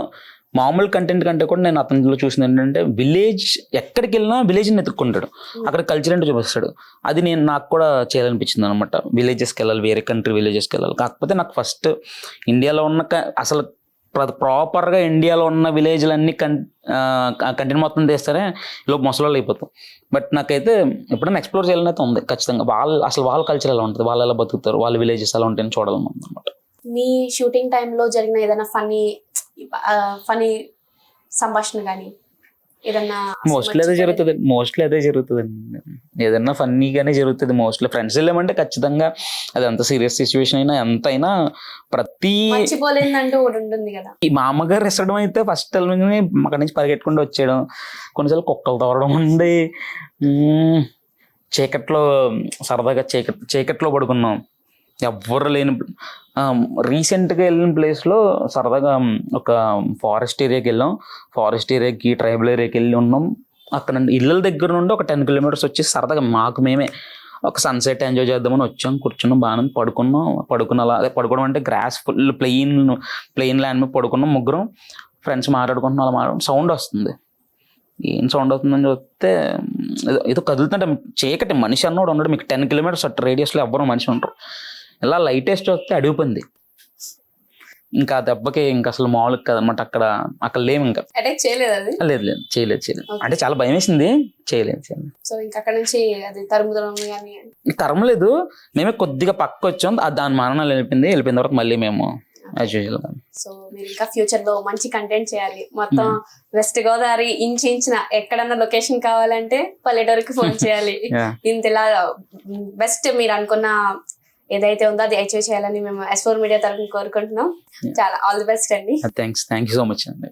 మామూలు కంటెంట్ కంటే కూడా నేను అతనిలో చూసింది ఏంటంటే విలేజ్, ఎక్కడికి వెళ్ళినా విలేజ్ని ఎత్తుక్కుంటాడు, అక్కడ కల్చర్ అంటే చూపిస్తాడు. అది నాకు కూడా చేయాలనిపించింది అనమాట. విలేజెస్కి వెళ్ళాలి, వేరే కంట్రీ విలేజెస్కి వెళ్ళాలి. కాకపోతే నాకు ఫస్ట్ ఇండియాలో ఉన్న అసలు ప్రాపర్గా ఇండియాలో ఉన్న విలేజ్లన్నీ కంటెంట్ మొత్తం తీస్తారే లోపు ముసలాళ్ళు అయిపోతాం. బట్ నాకైతే ఎప్పుడైనా ఎక్స్ప్లోర్ చేయాలని అయితే ఉంది ఖచ్చితంగా. వాళ్ళ కల్చర్ ఎలా ఉంటుంది, వాళ్ళు ఎలా బతుకుతారు, వాళ్ళ విలేజెస్ ఎలా ఉంటాయని చూడాలని ఉంది అనమాట. మీ షూటింగ్ టైంలో జరిగిన ఏదైనా ఫనీ సంభాషణ కానీ ఏదన్నా? మోస్ట్లీ అదే జరుగుతుంది, ఏదన్నా ఫన్నీగానే జరుగుతుంది మోస్ట్లీ. ఫ్రెండ్స్ వెళ్ళామంటే ఖచ్చితంగా అది ఎంత సీరియస్ సిచ్యువేషన్ అయినా ఎంతైనా ప్రతి మర్చిపోలేదంటూ ఒకటి ఉంటుంది కదా. ఈ మా అమ్మగారు ఎసడం అయితే ఫస్ట్ అక్కడి నుంచి పరిగెట్టుకుంటూ వచ్చేయడం, కొన్నిసార్లు కుక్కలు తోరడం ఉంది, చీకట్లో సరదాగా చీకట్లో పడుకున్నాం, ఎవ్వరు లేని రీసెంట్గా వెళ్ళిన ప్లేస్లో సరదాగా ఒక ఫారెస్ట్ ఏరియాకి వెళ్ళాం. ఫారెస్ట్ ఏరియాకి ట్రైబల్ ఏరియాకి వెళ్ళి ఉన్నాం. అక్కడ ఇళ్ళ దగ్గర నుండి ఒక 10 కిలోమీటర్స్ వచ్చి సరదాగా మాకు మేమే ఒక సన్సెట్ ఎంజాయ్ చేద్దామని వచ్చాం. కూర్చున్నాం, బాగానే పడుకున్నాం. అదే పడుకోవడం అంటే గ్రాస్ ఫుల్ ప్లెయిన్ ల్యాండ్ మీద పడుకున్నాం ముగ్గురం. ఫ్రెండ్స్ మాట్లాడుకుంటున్నాం, అలా సౌండ్ వస్తుంది. ఏం సౌండ్ అవుతుందని చూస్తే ఏదో కదులుతుంటే చీకటి, మనిషి అన్నోడు ఉండడు. మీకు 10 కిలోమీటర్స్ అట్టు రేడియస్లో ఎవ్వరూ మనిషి ఉంటారు. ఇలా లైట్ వేస్ట్ వస్తే అడిగిపోయింది. ఇంకా ఆ దెబ్బకి ఇంకా అసలు మామూలుగా కదనమాట. అక్కడ లేము. ఇంకా అటాక్ చేయలేదు అది? లేదు చేయలేదు. అంటే చాలా భయం వేసింది, చేయలేదు. సో ఇంకా అక్కడ నుంచి అది తరమలేదు, మేమే కొద్దిగా పక్క వచ్చాం. దాని మాననాలు వెళ్ళిపోయిన తర్వాత మళ్ళీ మేము సో మీరు ఇంకా ఫ్యూచర్ లో మంచి కంటెంట్ చేయాలి. మొత్తం వెస్ట్ గోదావరి ఇంచిన ఎక్కడన్నా లొకేషన్ కావాలంటే పల్లెటూరుకి ఫోన్ చేయాలి. ఇంతలా బెస్ట్ మీరు అనుకున్న ఏదైతే ఉందో అది అచీవ్ చేయాలని మేము S4 మీడియా తరఫున కోరుకుంటున్నాం. చాలా ఆల్ ది బెస్ట్ అండి. థ్యాంక్స్ సో మచ్ అండి.